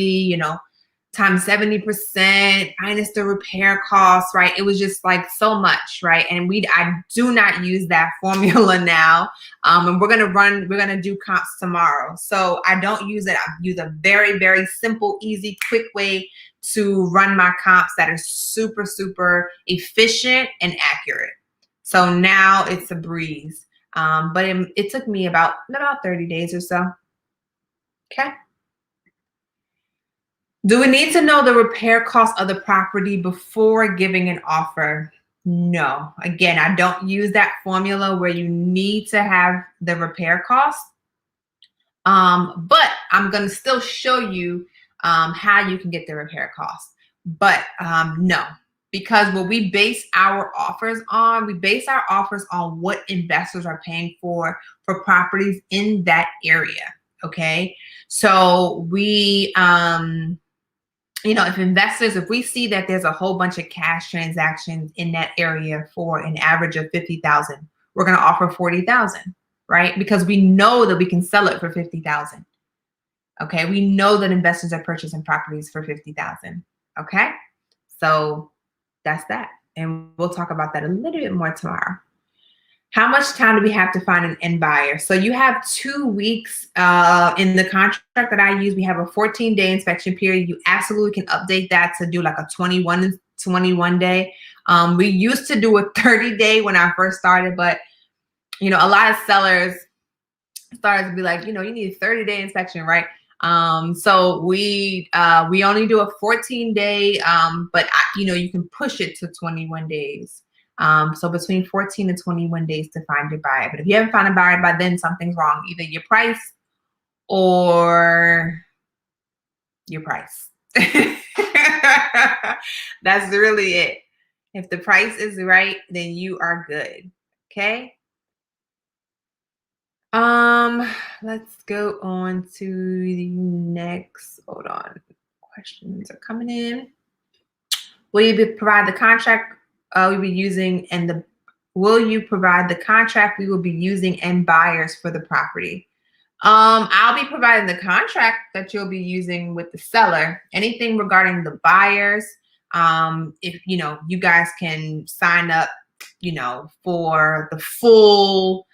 times 70% minus the repair costs, right? It was just like so much, right? And I do not use that formula now. And we're gonna do comps tomorrow. So I don't use it. I use a very, very simple, easy, quick way to run my comps that are super, super efficient and accurate. So now it's a breeze. But it took me about 30 days or so. Okay. Do we need to know the repair cost of the property before giving an offer? No. Again, I don't use that formula where you need to have the repair cost. But I'm going to still show you how you can get the repair cost. But no, because what we base our offers on, what investors are paying for properties in that area. Okay. So we, if we see that there's a whole bunch of cash transactions in that area for an average of 50,000, we're going to offer 40,000, right? Because we know that we can sell it for 50,000. Okay. We know that investors are purchasing properties for 50,000. Okay. So that's that. And we'll talk about that a little bit more tomorrow. How much time do we have to find an end buyer? So you have 2 weeks in the contract that I use. We have a 14-day inspection period. You absolutely can update that to do like a 21 day. We used to do a 30-day when I first started, but a lot of sellers started to be like, you need a 30-day inspection, right? So we only do a 14-day, but you can push it to 21 days. So between 14 and 21 days to find your buyer. But if you haven't found a buyer by then, something's wrong. Either your price or your price. That's really it. If the price is right, then you are good. Okay. Let's go on to the next. Hold on. Questions are coming in. Will you provide the contract we'll be using will you provide the contract we will be using and buyers for the property? I'll be providing the contract that you'll be using with the seller. Anything regarding the buyers, if you guys can sign up, for the full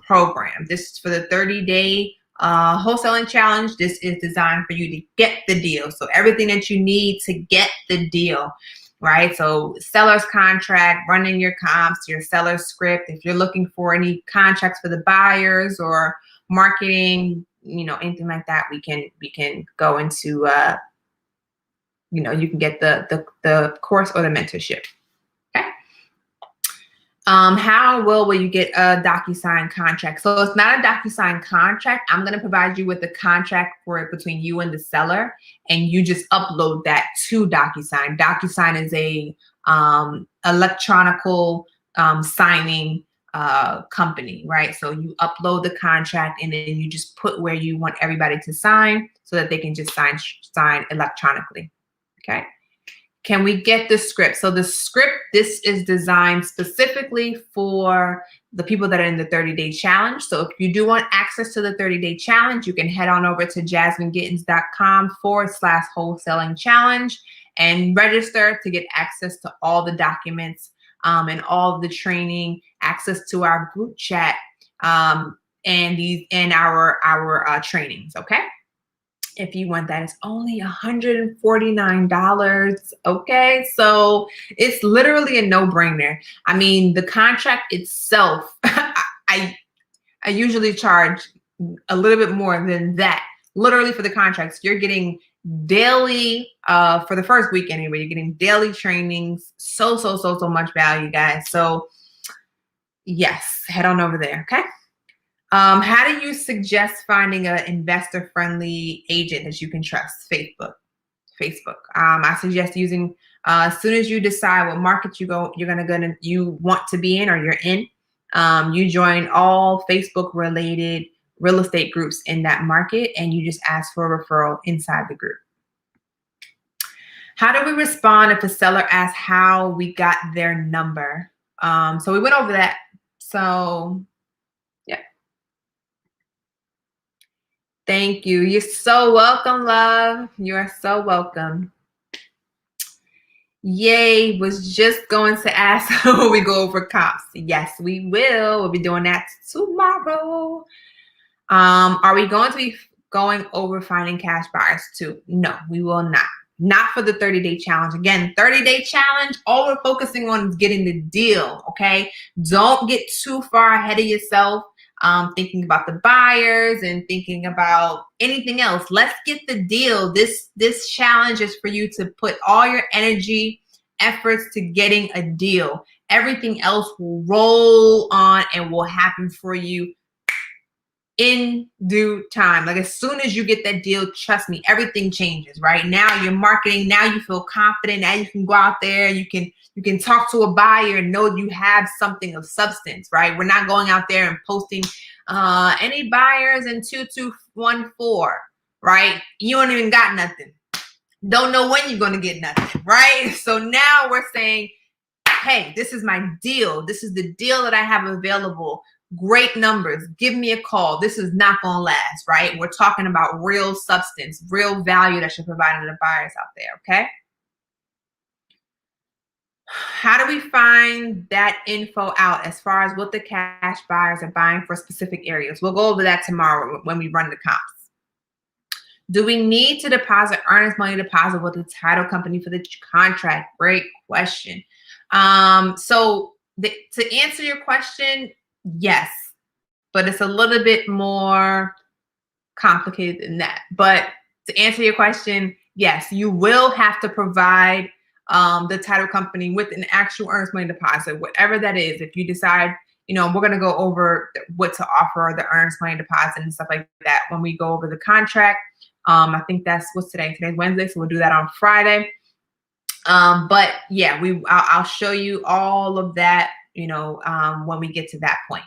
program. This is for the 30-day wholesaling challenge. This is designed for you to get the deal. So everything that you need to get the deal, right? So seller's contract, running your comps, your seller script. If you're looking for any contracts for the buyers or marketing, anything like that, we can go into you can get the course or the mentorship. Okay. How will you get a DocuSign contract? So it's not a DocuSign contract. I'm going to provide you with the contract for it between you and the seller, and you just upload that to DocuSign. DocuSign is a electronical signing company, right? So you upload the contract and then you just put where you want everybody to sign so that they can just sign electronically. Okay. Can we get the script? So the script, this is designed specifically for the people that are in the 30-day challenge. So if you do want access to the 30-day challenge, you can head on over to jasminegittens.com/wholesaling challenge and register to get access to all the documents and all of the training, access to our group chat, and our trainings. Okay. If you want that, it's only $149. Okay, so it's literally a no-brainer. I mean, the contract itself, I usually charge a little bit more than that. Literally for the contracts, you're getting daily for the first week anyway. You're getting daily trainings. So much value, guys. So yes, head on over there. Okay. How do you suggest finding an investor-friendly agent that you can trust? Facebook. I suggest using as soon as you decide what market you want to be in or you're in, you join all Facebook-related real estate groups in that market, and you just ask for a referral inside the group. How do we respond if the seller asks how we got their number? So we went over that. So yeah. Thank you. You're so welcome, love. You are so welcome. Yay, was just going to ask when we go over comps. Yes, we will. We'll be doing that tomorrow. Are we going to be going over finding cash buyers too? No, we will not. Not for the 30-day challenge. Again, 30-day challenge, all we're focusing on is getting the deal, okay? Don't get too far ahead of yourself. Thinking about the buyers and thinking about anything else. Let's get the deal. This challenge is for you to put all your energy, efforts to getting a deal. Everything else will roll on and will happen for you in due time. Like as soon as you get that deal, trust me, everything changes. Right now, you're marketing. Now you feel confident. Now you can go out there. You can talk to a buyer and know you have something of substance. Right? We're not going out there and posting any buyers in 2214. Right? You don't even got nothing. Don't know when you're going to get nothing. Right? So now we're saying, hey, this is my deal. This is the deal that I have available. Great numbers. Give me a call. This is not going to last, right? We're talking about real substance, real value that you're providing to the buyers out there, okay? How do we find that info out as far as what the cash buyers are buying for specific areas? We'll go over that tomorrow when we run the comps. Do we need to deposit earnest money deposit with the title company for the contract? Great question. To answer your question, yes, but it's a little bit more complicated than that. But to answer your question, yes, you will have to provide the title company with an actual earnest money deposit, whatever that is. If you decide, we're going to go over what to offer, the earnest money deposit and stuff like that when we go over the contract. I think that's what's today. Today's Wednesday, so we'll do that on Friday. But yeah, I'll show you all of that, when we get to that point.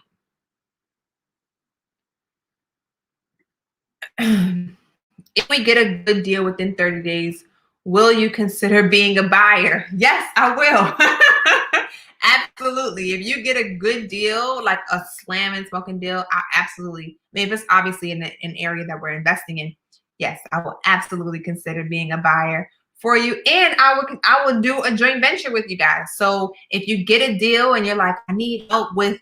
If we get a good deal within 30 days, will you consider being a buyer? Yes, I will. Absolutely. If you get a good deal, like a slamming smoking deal, absolutely. Maybe it's obviously in an area that we're investing in. Yes, I will absolutely consider being a buyer for you. And I will do a joint venture with you guys. So if you get a deal and you're like, I need help with,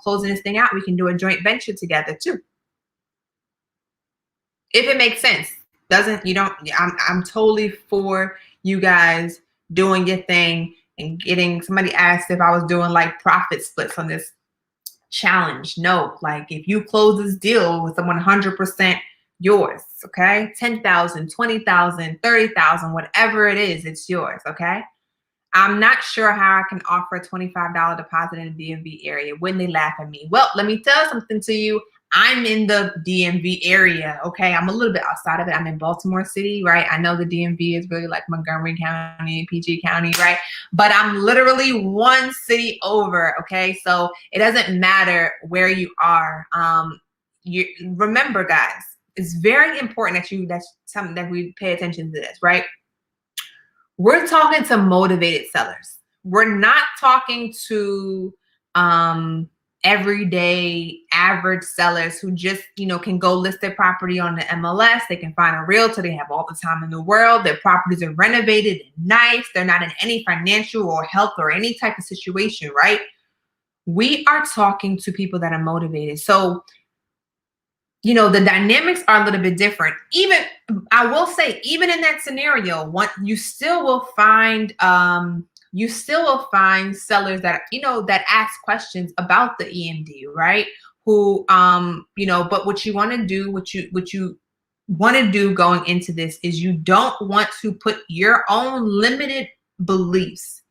closing this thing out, we can do a joint venture together too. If it makes sense. I'm totally for you guys doing your thing and getting. Somebody asked if I was doing like profit splits on this challenge. No, like if you close this deal with a 100% yours, okay? 10,000, 20,000, 30,000, whatever it is, it's yours, okay? I'm not sure how I can offer a $25 deposit in the DMV area. When they laugh at me. Well, let me tell something to you. I'm in the DMV area, okay? I'm a little bit outside of it. I'm in Baltimore City, right? I know the DMV is really like Montgomery County and PG County, right? But I'm literally one city over, okay? So it doesn't matter where you are. You remember, guys, it's very important that's something that we pay attention to this, right? We're talking to motivated sellers. We're not talking to everyday average sellers who just, can go list their property on the MLS. They can find a realtor. They have all the time in the world. Their properties are renovated and nice. They're not in any financial or health or any type of situation, right? We are talking to people that are motivated. So the dynamics are a little bit different. Even, I will say, even in that scenario, you still will find sellers that, that ask questions about the EMD, right? Who, but what you want to do, what you want to do going into this is you don't want to put your own limited beliefs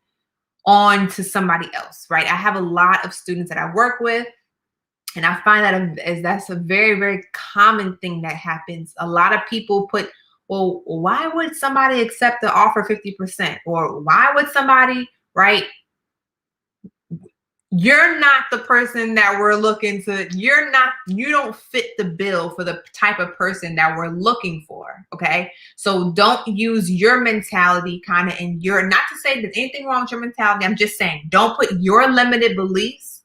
on to somebody else, right? I have a lot of students that I work with, and I find that's a very, very common thing that happens. A lot of people put, well, why would somebody accept the offer 50%? Or why would somebody, right? You're not the person that we're looking to, you don't fit the bill for the type of person that we're looking for, okay? So don't use your mentality kind of not to say there's anything wrong with your mentality. I'm just saying, don't put your limited beliefs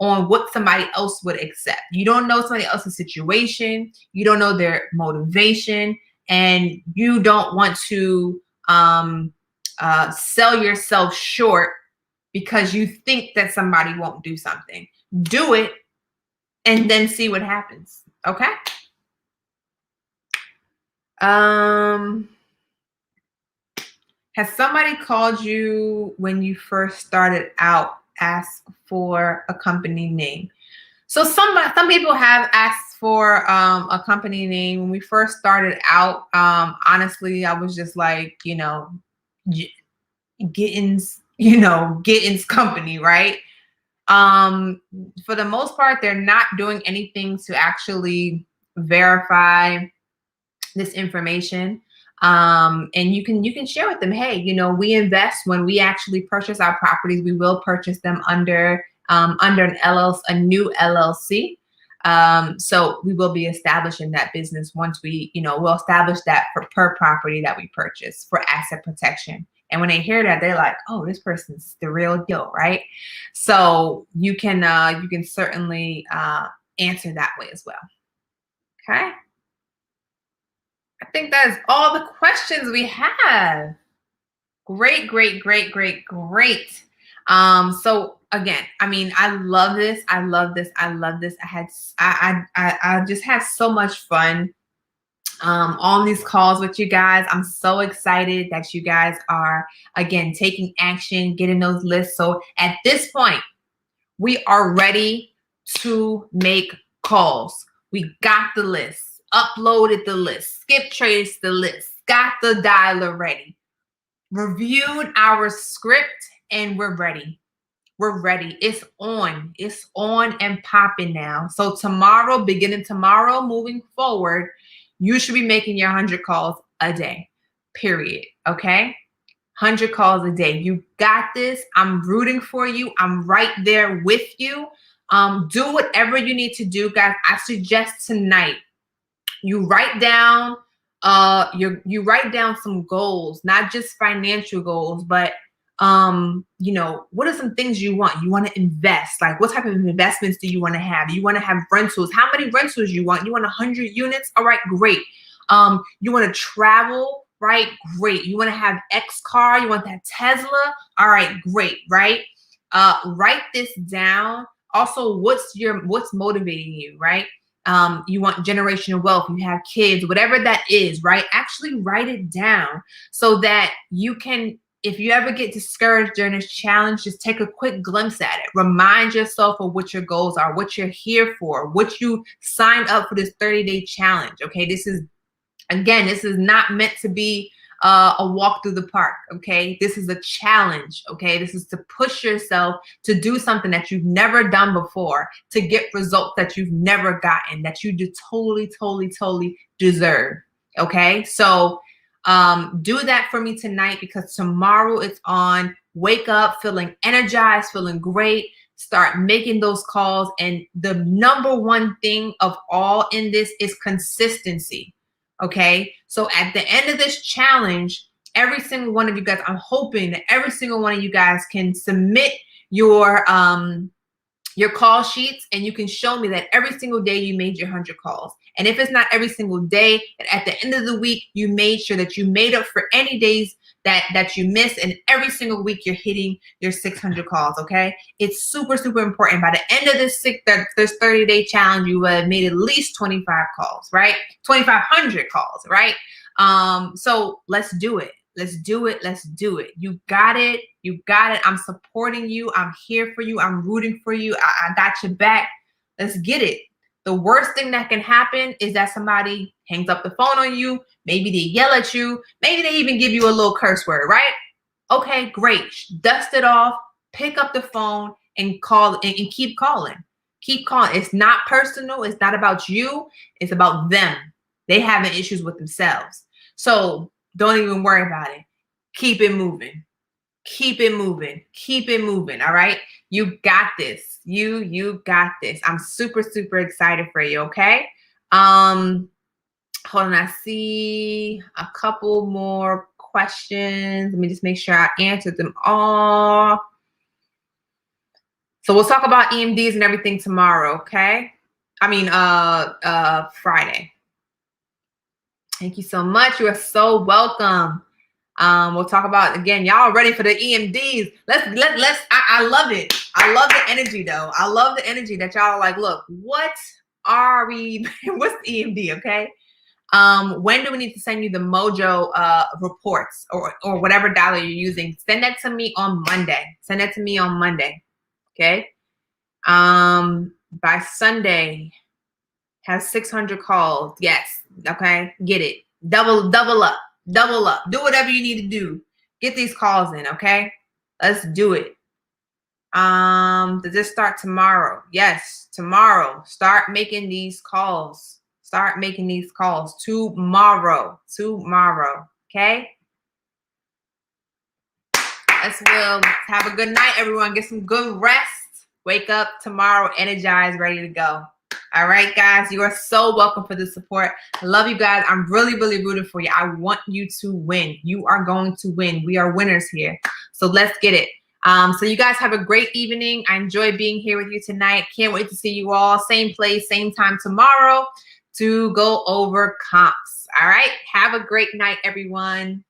on what somebody else would accept. You don't know somebody else's situation. You don't know their motivation, and you don't want to sell yourself short because you think that somebody won't do something. Do it and then see what happens. Okay? Has somebody called you when you first started out, ask for a company name? So some people have asked for a company name. When we first started out, honestly, I was just like, Gittins company, right? For the most part, they're not doing anything to actually verify this information. And you can share with them, hey, we invest. When we actually purchase our properties, we will purchase them under an LLC, a new LLC. So we will be establishing that business once we'll establish that per property that we purchase for asset protection. And when they hear that, they're like, oh, this person's the real deal, right? So you can certainly answer that way as well. Okay. I think that is all the questions we have. Great. So again, I love this. I just had so much fun on these calls with you guys. I'm so excited that you guys are, again, taking action, getting those lists. So at this point, we are ready to make calls. We got the list. Uploaded the list, skip traced the list, got the dialer ready, reviewed our script, and we're ready. We're ready. It's on and popping now. So beginning tomorrow, moving forward, you should be making your 100 calls a day, period. Okay? 100 calls a day. You got this. I'm rooting for you. I'm right there with you. Do whatever you need to do, guys. I suggest tonight, you write down you write down some goals, not just financial goals, but what are some things you want? You want to invest. Like, what type of investments do you want to have? You want to have rentals. How many rentals you want? You want 100 units? All right, great. You want to travel, right? Great. You want to have X car? You want that Tesla? All right, great, right? Write this down. Also, what's motivating you, right? You want generational wealth, you have kids, whatever that is, right? Actually write it down so that you can if you ever get discouraged during this challenge, just take a quick glimpse at it. Remind yourself of what your goals are, what you're here for, what you signed up for this 30-day challenge. Okay, this is not meant to be a walk through the park. Okay, this is a challenge. Okay, this is to push yourself to do something that you've never done before, to get results that you've never gotten, that you just totally deserve. Okay, so do that for me tonight, because tomorrow it's on. Wake up feeling energized, feeling great. Start making those calls. And the number one thing of all in this is consistency. Okay, so at the end of this challenge, every single one of you guys, I'm hoping that every single one of you guys can submit your call sheets, and you can show me that every single day you made your 100 calls. And if it's not every single day, at the end of the week, you made sure that you made up for any days that you missed, and every single week you're hitting your 600 calls. Okay, it's super important. By the end of this 30-day challenge, you will have made at least 25 calls, right? 2,500 calls, right? So let's do it. Let's do it. Let's do it. You got it. You got it. I'm supporting you. I'm here for you. I'm rooting for you. I got your back. Let's get it. The worst thing that can happen is that somebody hangs up the phone on you. Maybe they yell at you. Maybe they even give you a little curse word, right? Okay, great. Dust it off. Pick up the phone and call and keep calling. Keep calling. It's not personal. It's not about you. It's about them. They having issues with themselves. So don't even worry about it. Keep it moving. Keep it moving. Keep it moving. All right. You got this. You got this. I'm super excited for you. Okay. Hold on. I see a couple more questions. Let me just make sure I answered them all. So we'll talk about EMDs and everything tomorrow. Okay. I mean, Friday. Thank you so much. You are so welcome. We'll talk about, again, y'all ready for the EMDs. I love it. I love the energy though. I love the energy that y'all are like, look, what are we, what's the EMD, okay? When do we need to send you the Mojo reports or whatever dialer you're using? Send that to me on Monday. Send that to me on Monday, okay? By Sunday, have 600 calls. Yes, okay, get it. Double up. Do whatever you need to do. Get these calls in, okay? Let's do it. Does this start tomorrow? Yes, tomorrow. Start making these calls. Start making these calls tomorrow. Okay? Let's have a good night, everyone. Get some good rest. Wake up tomorrow, energized, ready to go. All right, guys, you are so welcome for the support. I love you guys. I'm really rooting for you. I want you to win. You are going to win. We are winners here. So let's get it. So you guys have a great evening. I enjoy being here with you tonight. Can't wait to see you all. Same place, same time tomorrow to go over comps. All right. Have a great night, everyone.